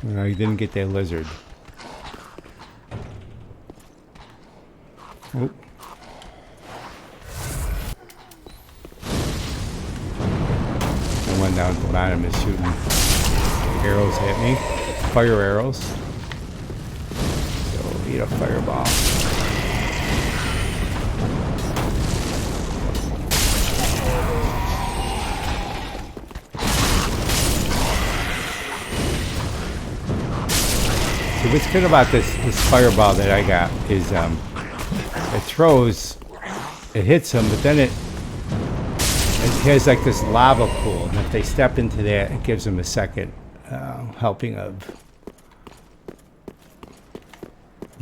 No, you didn't get that lizard. Oh. The one down at the bottom is shooting arrows at me. Fire arrows. So eat a fireball. So what's good about this fireball that I got is it throws, it hits them, but then it has like this lava pool, and if they step into that, it gives them a second helping of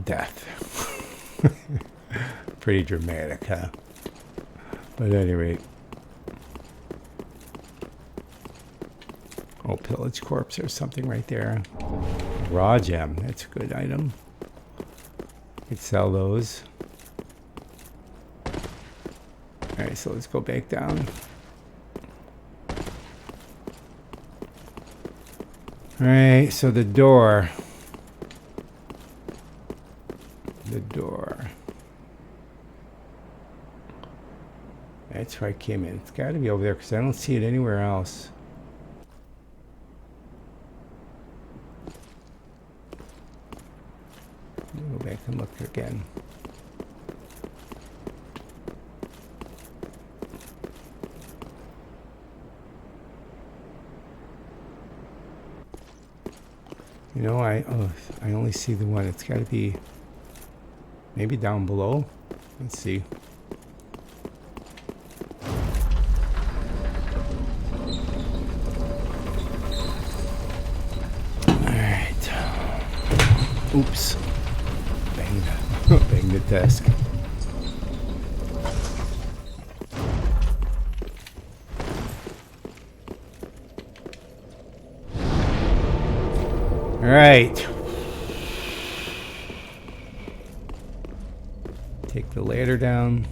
death. Pretty dramatic, huh? But at any rate. Oh, pillage corpse or something right there. Raw gem, that's a good item. You could sell those. Alright, so let's go back down. Alright, so the door. The door. That's where I came in. It's got to be over there because I don't see it anywhere else. and look again. You know, I only see the one. It's got to be maybe down below. Let's see. Oops. Bang the desk. All right. Take the ladder down.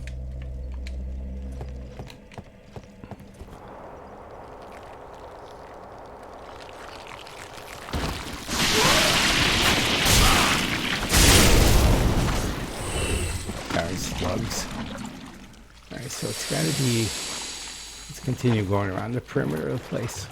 Slugs. Alright, so it's got to be... Let's continue going around the perimeter of the place.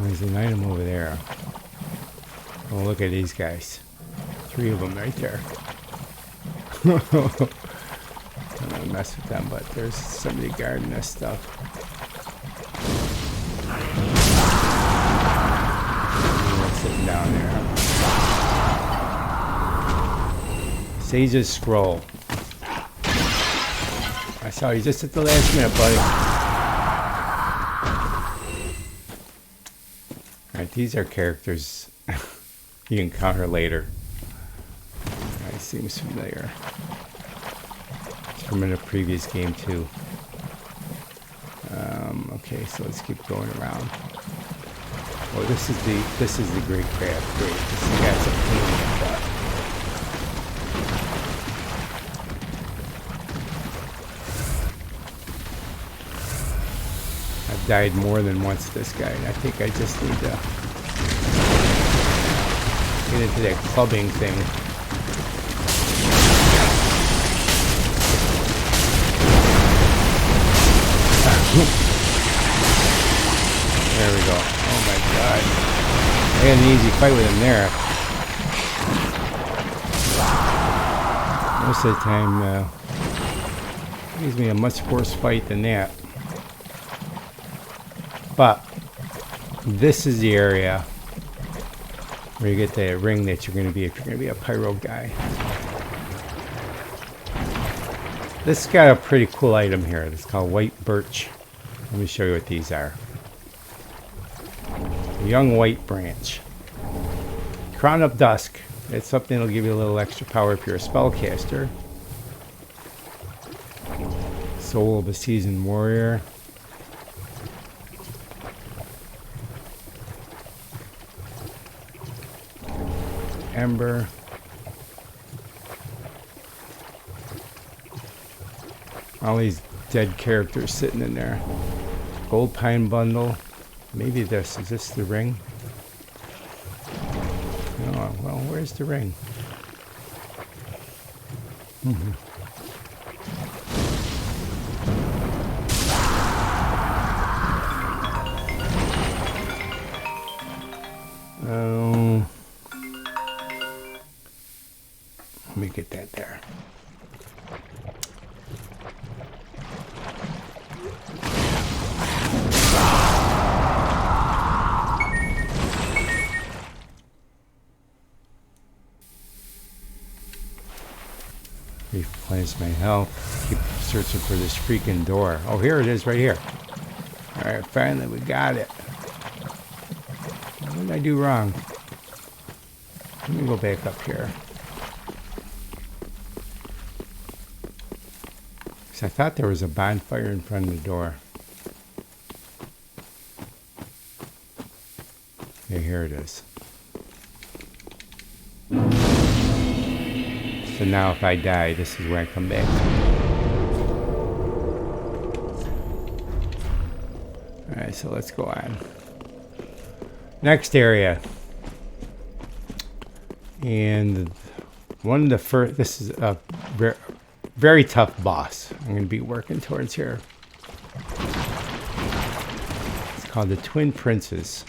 There's an item over there. Oh, look at these guys. 3 of them right there. I don't want to mess with them, but there's somebody guarding this stuff. Sitting down there. Sage's Scroll. I saw you just at the last minute, buddy. Alright, these are characters you encounter later. Alright, seems familiar. It's from in a previous game too. Okay, so let's keep going around. Oh, this is the Great Craft. Great. This has got some pain in the butt. I've died more than once this guy. I think I just need to get into that clubbing thing. There we go. Oh my god. I had an easy fight with him there. Most of the time, it gives me a much worse fight than that. But this is the area where you get the ring that you're going to be if you're going to be a pyro guy. This has got a pretty cool item here. It's called white birch. Let me show you what these are. Young white branch. Crown of Dusk. It's something that'll give you a little extra power if you're a spellcaster. Soul of a Seasoned Warrior. Ember. All these dead characters sitting in there. Gold Pine Bundle. Maybe this. Is this the ring? Oh, well, where's the ring? Let me get that there. Replenish my health. Keep searching for this freaking door. Oh, here it is right here. Alright, finally we got it. What did I do wrong? Let me go back up here. Because I thought there was a bonfire in front of the door. Yeah, here it is. So now if I die, this is where I come back to. Alright, so let's go on. Next area. And one of the first, this is a very, very tough boss I'm going to be working towards here. It's called the Twin Princes.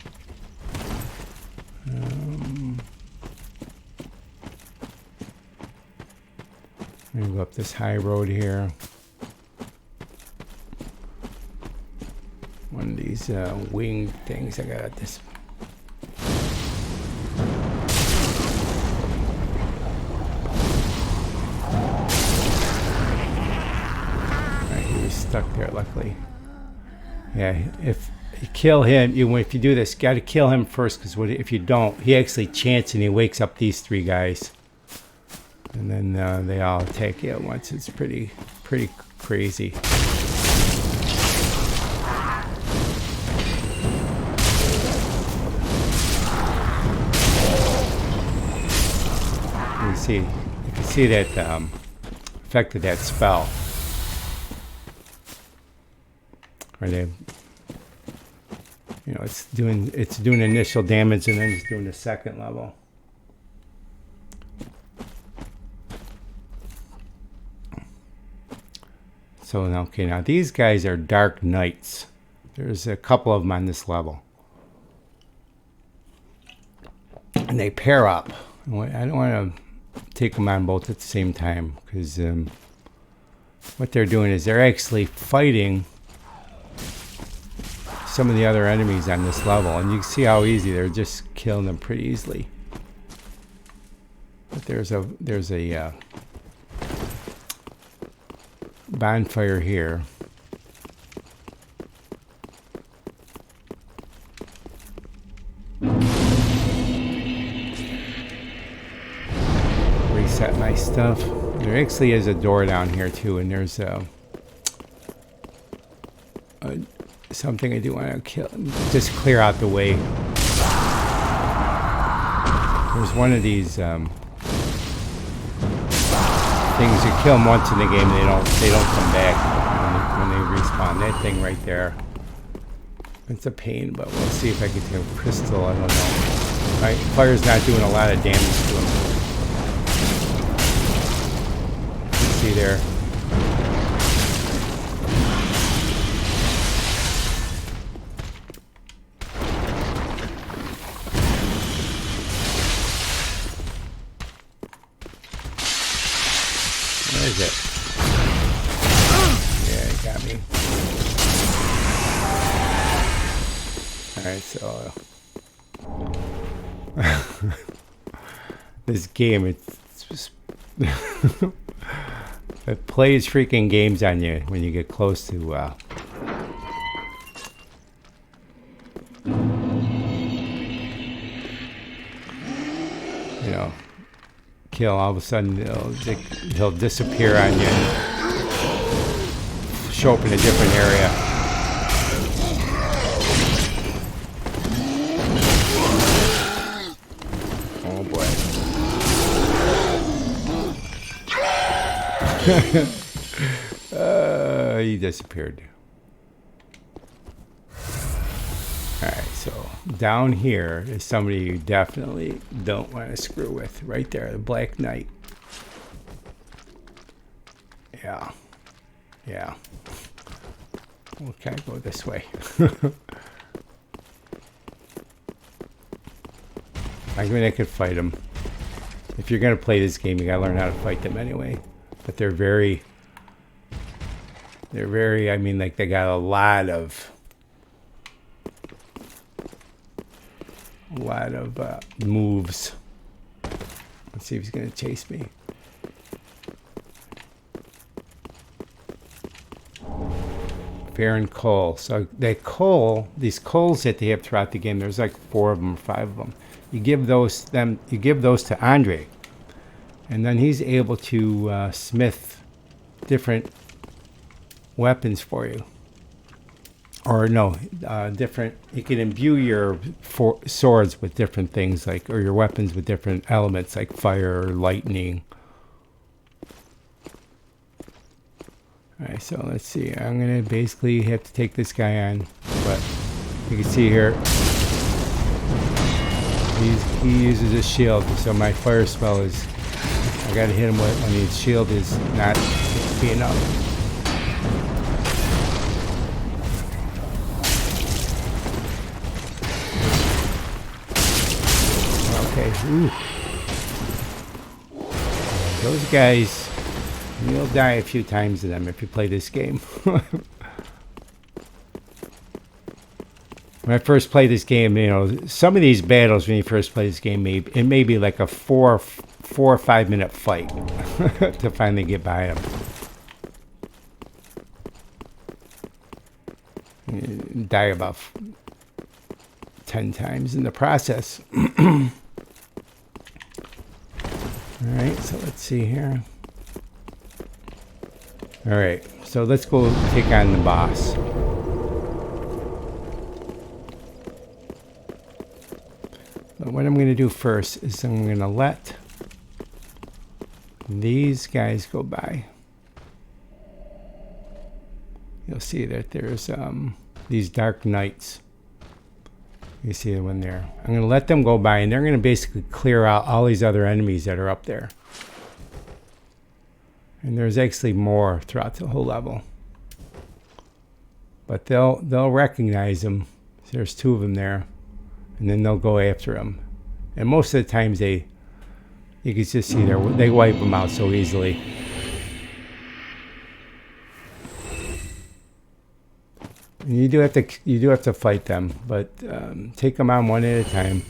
I'm going to go up this high road here. One of these winged things I got at this. Alright, he was stuck there, luckily. Yeah, if you kill him, if you do this, got to kill him first, because if you don't, he actually chants and he wakes up these three guys. And then they all attack you at once. It's pretty crazy. You can see that effect of that spell. Where they, it's doing initial damage and then it's doing the second level. So now these guys are Dark Knights. There's a couple of them on this level. And they pair up. I don't want to take them on both at the same time, because what they're doing is they're actually fighting some of the other enemies on this level. And you can see how easy, they're just killing them pretty easily. But there's a bonfire here. Reset my stuff. There actually is a door down here too, and there's something I do want to kill. Just clear out the way. There's one of these things, you kill them once in the game, they don't come back when they respawn. That thing right there, it's a pain, but we'll see if I can take a crystal. I don't know. Right, fire's not doing a lot of damage to them. See there. Where is it? Yeah, it got me. Alright, so this game, it's just it plays freaking games on you when you get close to kill. All of a sudden he'll disappear on you and show up in a different area. Oh boy. He disappeared. Alright, so down here is somebody you definitely don't want to screw with. Right there, the Black Knight. Yeah. Yeah. Okay, go this way. I mean, I could fight them. If you're going to play this game, you got to learn how to fight them anyway. But they're very, I mean, like, they got a lot of moves. Let's see if he's going to chase me. Fair and coal. So that coal, these coals that they have throughout the game, there's like 4 of them or 5 of them. You give those to Andre, and then he's able to smith different weapons for you. Or no, different. You can imbue your swords with different things, like, or your weapons with different elements, like fire, or lightning, Alright, so let's see. I'm gonna basically have to take this guy on, but you can see here he uses a shield, so my fire spell is, I gotta hit him when his shield is not being up. Okay, ooh. Those guys, you'll die a few times to them if you play this game. When I first played this game, you know, some of these battles when you first play this game, it may be like a 4 or 5 minute fight to finally get by them. You die about 10 times in the process. Alright, so let's see here. Alright, so let's go take on the boss. But what I'm going to do first is I'm going to let these guys go by. You'll see that there's these dark knights. You see the one there. I'm going to let them go by, and they're going to basically clear out all these other enemies that are up there. And there's actually more throughout the whole level. But they'll recognize them. There's 2 of them there. And then they'll go after them. And most of the times you can just see they wipe them out so easily. And you do have to fight them, but take them on one at a time.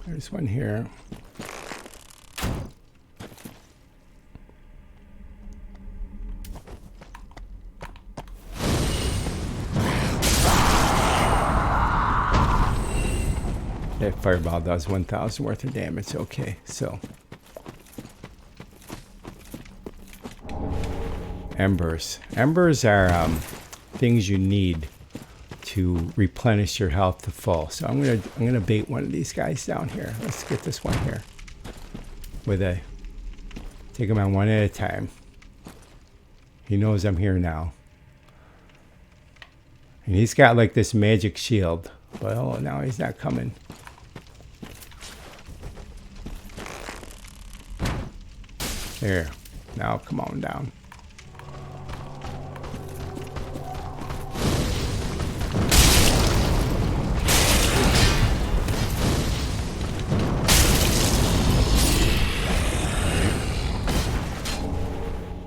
There's one here. That fireball does 1,000 worth of damage. Okay, so embers. Embers are things you need to replenish your health to full. So I'm gonna bait one of these guys down here. Let's get this one here. Take him on one at a time. He knows I'm here now. And he's got like this magic shield. Well, now he's not coming. There. Now come on down.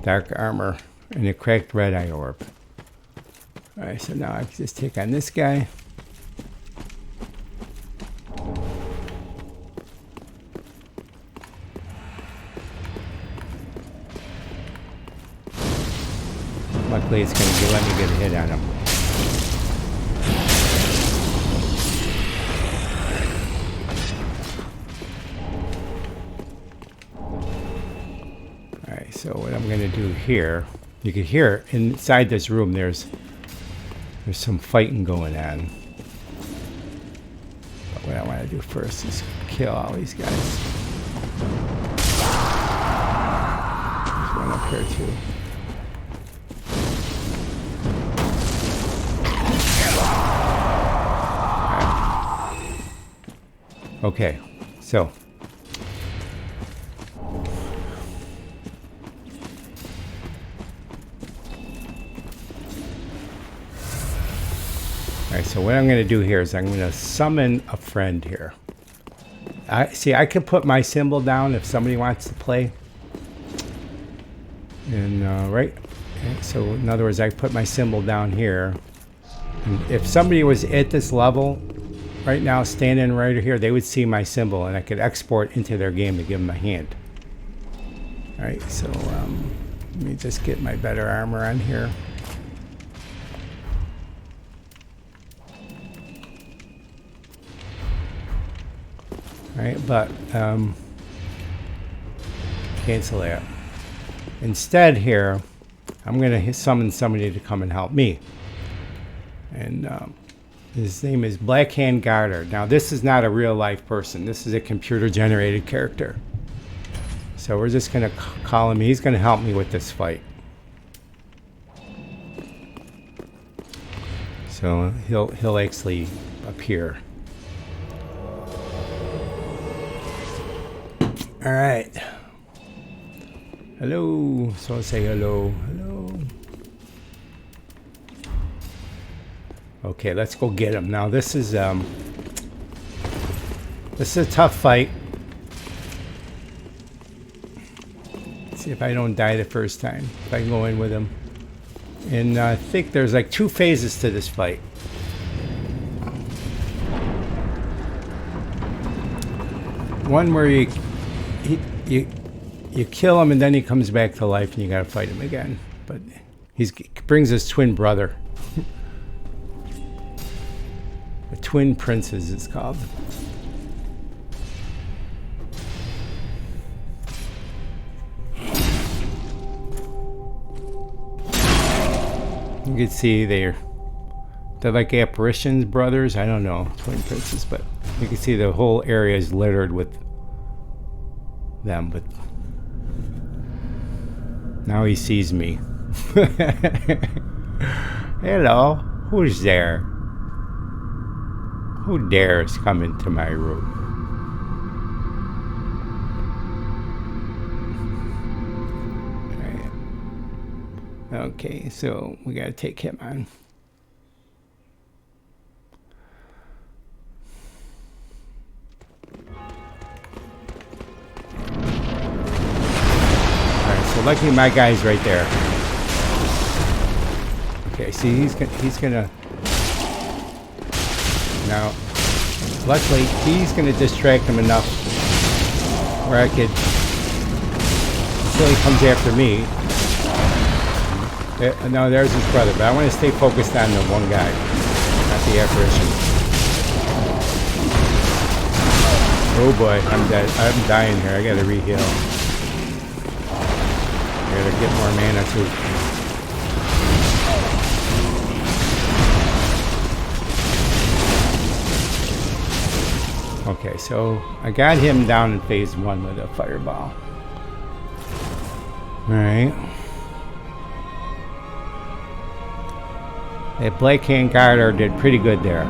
Dark armor and a cracked red eye orb. Alright, so now I can just take on this guy. Luckily it's going to let me get a hit on him. Alright, so what I'm going to do here, you can hear inside this room there's some fighting going on. But what I want to do first is kill all these guys. There's one up here too. Okay, so alright, so what I'm going to do here is I'm going to summon a friend here. I could put my symbol down if somebody wants to play. And right, so in other words, I put my symbol down here. And if somebody was at this level right now, standing right here, they would see my symbol, and I could export into their game to give them a hand. All right, so let me just get my better armor on here. All right, but cancel that. Instead here, I'm going to summon somebody to come and help me. And His name is Blackhand Garter. Now, this is not a real life person. This is a computer generated character. So we're just going to call him. He's going to help me with this fight. So he'll actually appear. All right. Hello. So I'll say hello. Hello. Okay, let's go get him. Now this is a tough fight. Let's see if I don't die the first time. If I can go in with him. And I think there's like 2 phases to this fight. One where you kill him and then he comes back to life and you gotta fight him again. But he brings his twin brother. The Twin Princes it's called. You can see they're like apparitions brothers. I don't know, twin princes, but you can see the whole area is littered with them. But now he sees me. Hello, who's there? Who dares come into my room? Okay, so we gotta take him on. Alright, so luckily my guy's right there. Okay, see he's gonna now luckily he's gonna distract him enough where I could until he comes after me. No, there's his brother, but I want to stay focused on the one guy, not the apparition. Oh boy, I'm dead. I'm dying here. I gotta re-heal. I gotta get more mana too. Okay, so I got him down in phase 1 with a fireball. Alright. That Blackhand Garter did pretty good there.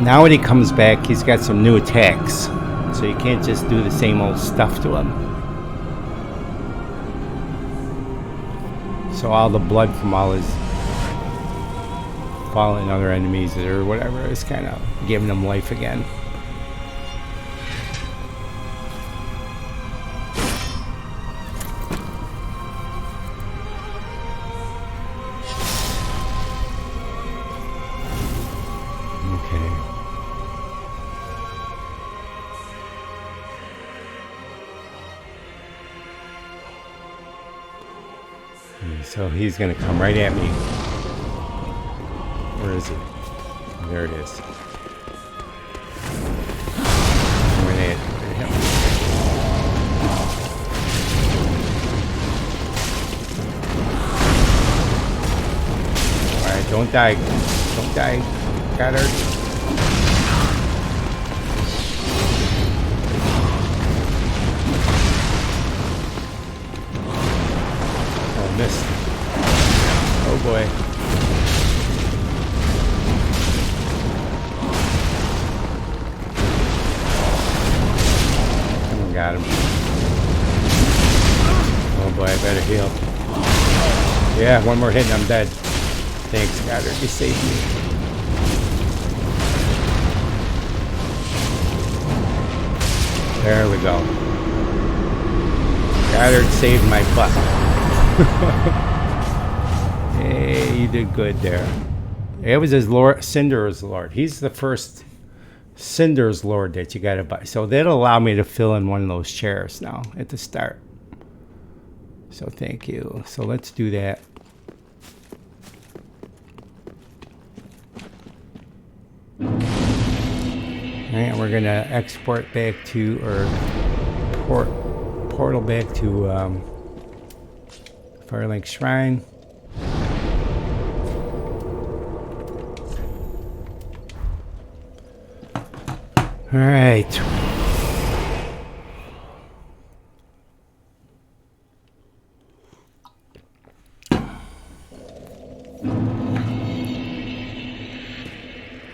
Now when he comes back, he's got some new attacks. So you can't just do the same old stuff to him. So all the blood from all his fallen other enemies or whatever is kind of giving him life again. So he's going to come right at me. Where is he? There it is. Grenade. Alright, don't die. Don't die. Got her. Missed. Oh boy. Got him. Oh boy, I better heal. Yeah, one more hit and I'm dead. Thanks, Goddard. You saved me. There we go. Goddard saved my butt. Hey, you did good there. It was his Lord, Cinder's Lord. He's the first Cinder's Lord that you gotta buy. So that'll allow me to fill in one of those chairs now at the start. So thank you. So let's do that. And we're gonna export back to, or portal back to Firelink Shrine. All right.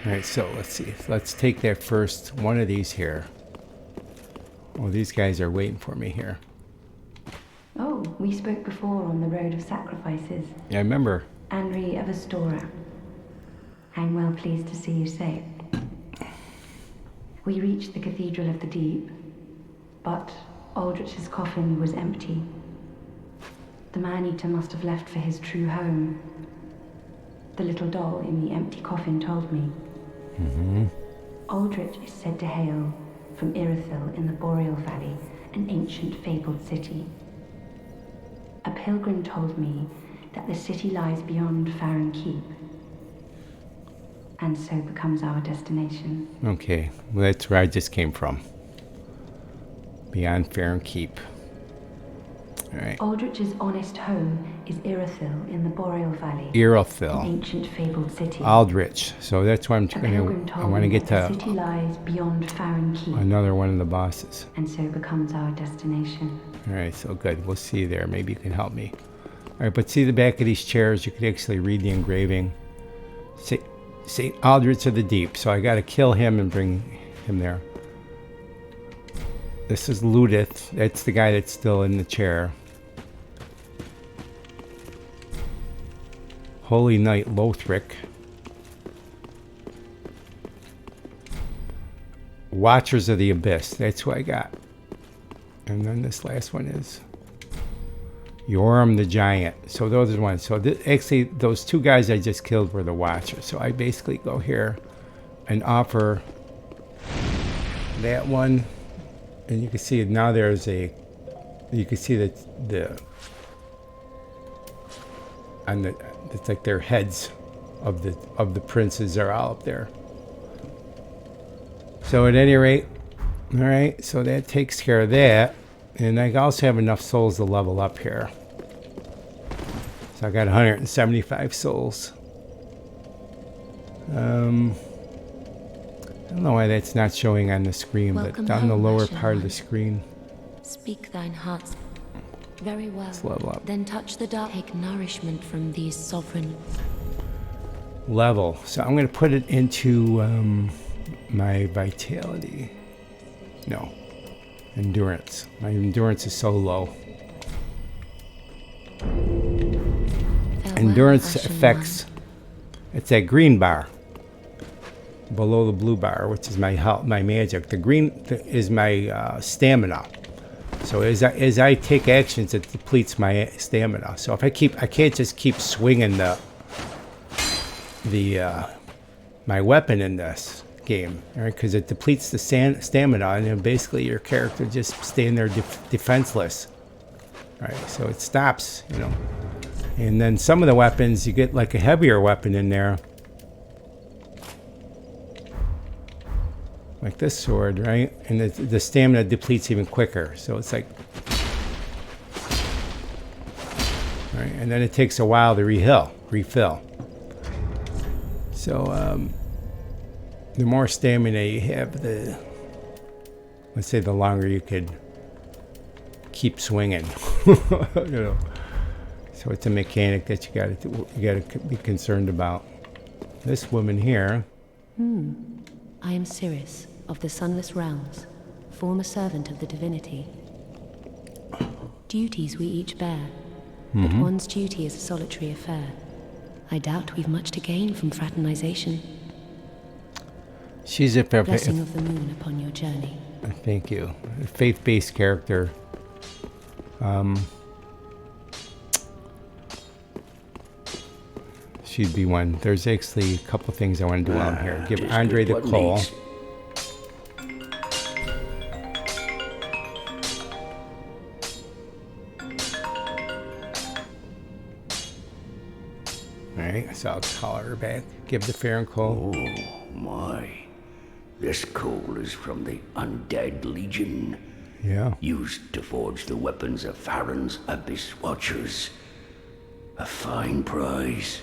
All right, so let's see. Let's take that first one of these here. Oh, these guys are waiting for me here. Oh, we spoke before on the Road of Sacrifices. Yeah, I remember. Henry of Astora. I'm well pleased to see you safe. We reached the Cathedral of the Deep, but Aldrich's coffin was empty. The man-eater must have left for his true home. The little doll in the empty coffin told me. Aldrich is said to hail from Irithyll in the Boreal Valley, an ancient fabled city. A pilgrim told me that the city lies beyond Farron Keep, and so becomes our destination. Okay, well, that's where I just came from. Beyond Farron Keep. All right. Aldrich's honest home is Irithyll in the Boreal Valley. Irithyll. An ancient fabled city. Aldrich. So that's why I want to get the to city lies beyond Farron Keep, another one of the bosses. and so becomes our destination. All right, so good. We'll see you there. Maybe you can help me. All right, but see the back of these chairs? You could actually read the engraving. St. Aldrich of the Deep. So I got to kill him and bring him there. This is Ludith. That's the guy that's still in the chair. Holy Knight Lothric. Watchers of the Abyss. That's who I got. And then this last one is Yoram the Giant. So those are the ones. So actually, those two guys I just killed were the Watchers. So I basically go here and offer that one. And you can see now there's a, you can see that it's like their heads of the princes are all up there. So at any rate, all right, so that takes care of that. And I also have enough souls to level up here. So I got 175 souls. I don't know why that's not showing on the screen, Welcome but down the home, lower Ashen part of the One. screen. Speak thine heart's. Very well. Let's level up. Then touch the dark. Take nourishment from these sovereign. Level. So I'm going to put it into my vitality. No. Endurance. My endurance is so low. Farewell, Endurance Ashen affects. One. It's that green bar below the blue bar, which is my health, my magic. The green is my stamina. So as I take actions, it depletes my stamina. So if I can't just keep swinging my weapon in this game, right? Because it depletes the stamina, and then basically your character just staying there defenseless, right? So it stops, you know. And then some of the weapons, you get like a heavier weapon in there, like this sword, right? And the stamina depletes even quicker. So it's like, right? And then it takes a while to refill. So the more stamina you have, let's say the longer you could keep swinging. You know. So it's a mechanic that you gotta be concerned about. This woman here. I am Sirius of the Sunless Realms, former servant of the divinity. Duties we each bear, but one's duty is a solitary affair. I doubt we've much to gain from fraternization. She's a Blessing of the moon upon your journey. Thank you. A faith-based character. She'd be one. There's actually a couple things I want to do on here. Give Andre the coal. Alright, so I'll call her back. Give the fair and coal. Oh my. This coal is from the Undead Legion. Yeah. Used to forge the weapons of Farron's Abyss Watchers. A fine prize.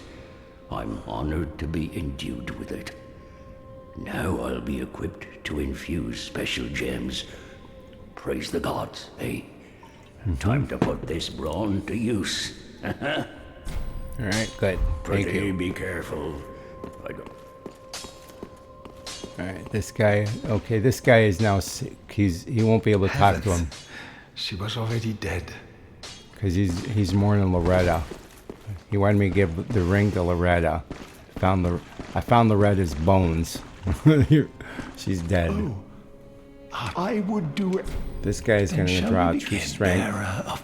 I'm honored to be endued with it. Now I'll be equipped to infuse special gems. Praise the gods, eh? Time to put this brawn to use. Alright, good. Thank Pretty you. be careful. I go. Alright, this guy. Okay, this guy is now sick. He won't be able to talk to him. She was already dead. Because he's mourning Loretta. He wanted me to give the ring to Loretta. I found Loretta's bones. She's dead. Oh, I would do it. This guy is going to Shall draw we true begin, strength. bearer of-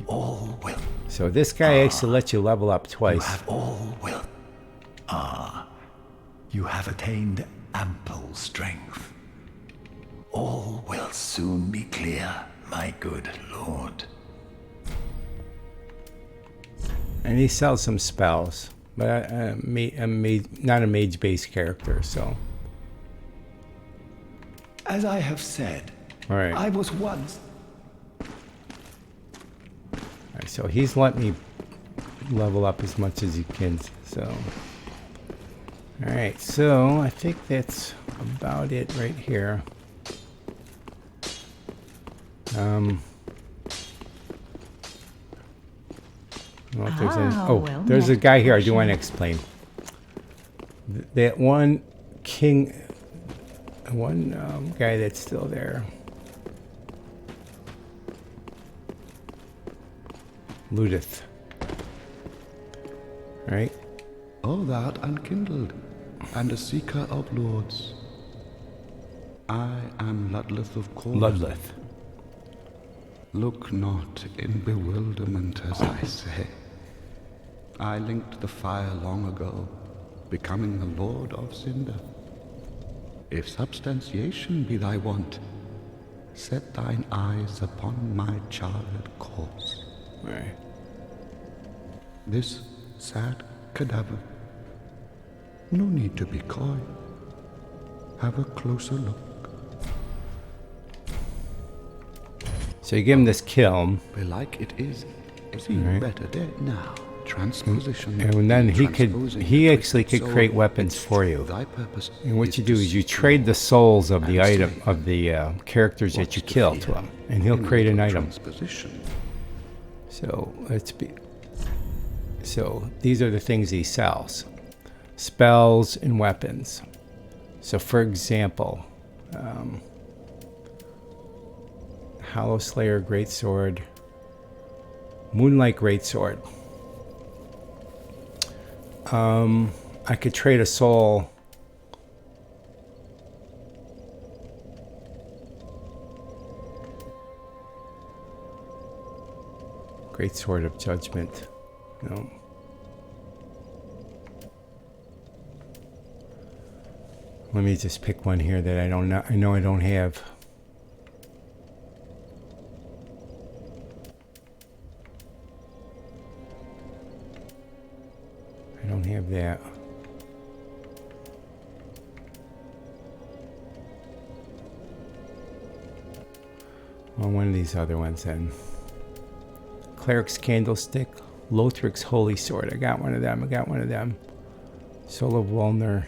all will. So this guy actually lets you level up You twice. have all will. You have attained ample strength. All will soon be clear, my good lord. And he sells some spells. But I'm not a mage-based character, so... As I have said, Alright. I was once. Alright, so he's let me level up as much as he can, so... Alright, so I think that's about it right here. I don't know if there's any, well, there's a next guy here I do want to question. explain. That one king, one guy that's still there. Ludith. Right? O that unkindled, and a seeker of lords. I am Ludleth of Corn. Ludleth. Look not in bewilderment as I say. I linked the fire long ago, becoming the Lord of Cinder. If substantiation be thy want, set thine eyes upon my charred corpse. Right. This sad cadaver. No need to be coy. Have a closer look. So you give him this kiln, Belike it is he Right. better dead now. Transposition. and then he transposing actually twisted could soul, create weapons for you. Thy purpose And what is you do to is you seek trade the souls of the and item slay. of the characters that you What's to kill fear to him, and he'll in create an little item. Transposition. So let's be. So these are the things he sells: spells and weapons. So, for example, Hollow Slayer Greatsword, Moonlight Greatsword. I could trade a soul. Great Sword of Judgment. No. Let me just pick one here that I don't know. I know I don't have. I don't have that. Well, one of these other ones then. Cleric's Candlestick, Lothric's Holy Sword. I got one of them. Soul of Wulner.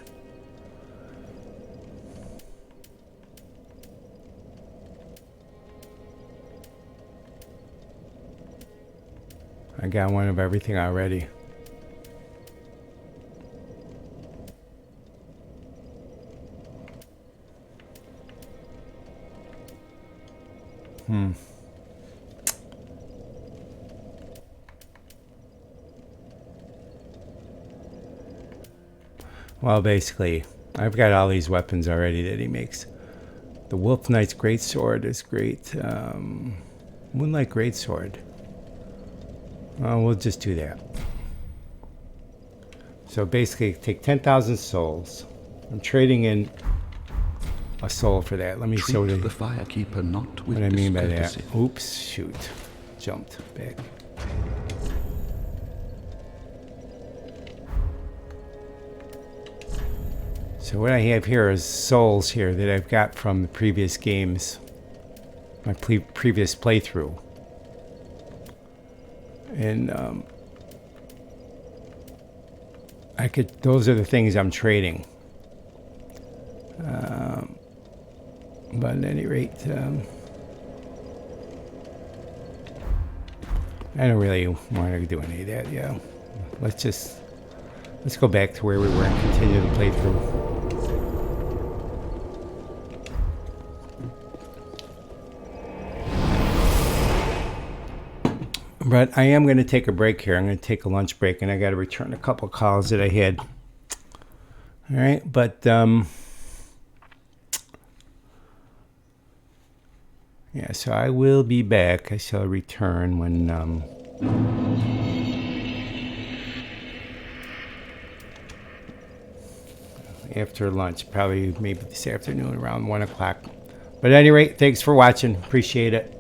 I got one of everything already. Well, basically, I've got all these weapons already that he makes. The Wolf Knight's Greatsword is great. Moonlight Greatsword. We'll just do that. So basically, take 10,000 souls. I'm trading in a soul for that. Let me show Treat you the firekeeper not with what I mean by that. discourtesy. Oops, shoot. Jumped back. So what I have here is souls here that I've got from the previous games, my previous playthrough. And those are the things I'm trading. But at any rate, I don't really want to do any of that. Yeah, let's go back to where we were and continue the playthrough. But I am going to take a break here. I'm going to take a lunch break, and I got to return a couple calls that I had. All right, but yeah, so I will be back. I shall return when after lunch, probably maybe this afternoon around 1 o'clock. But at any rate, thanks for watching. Appreciate it.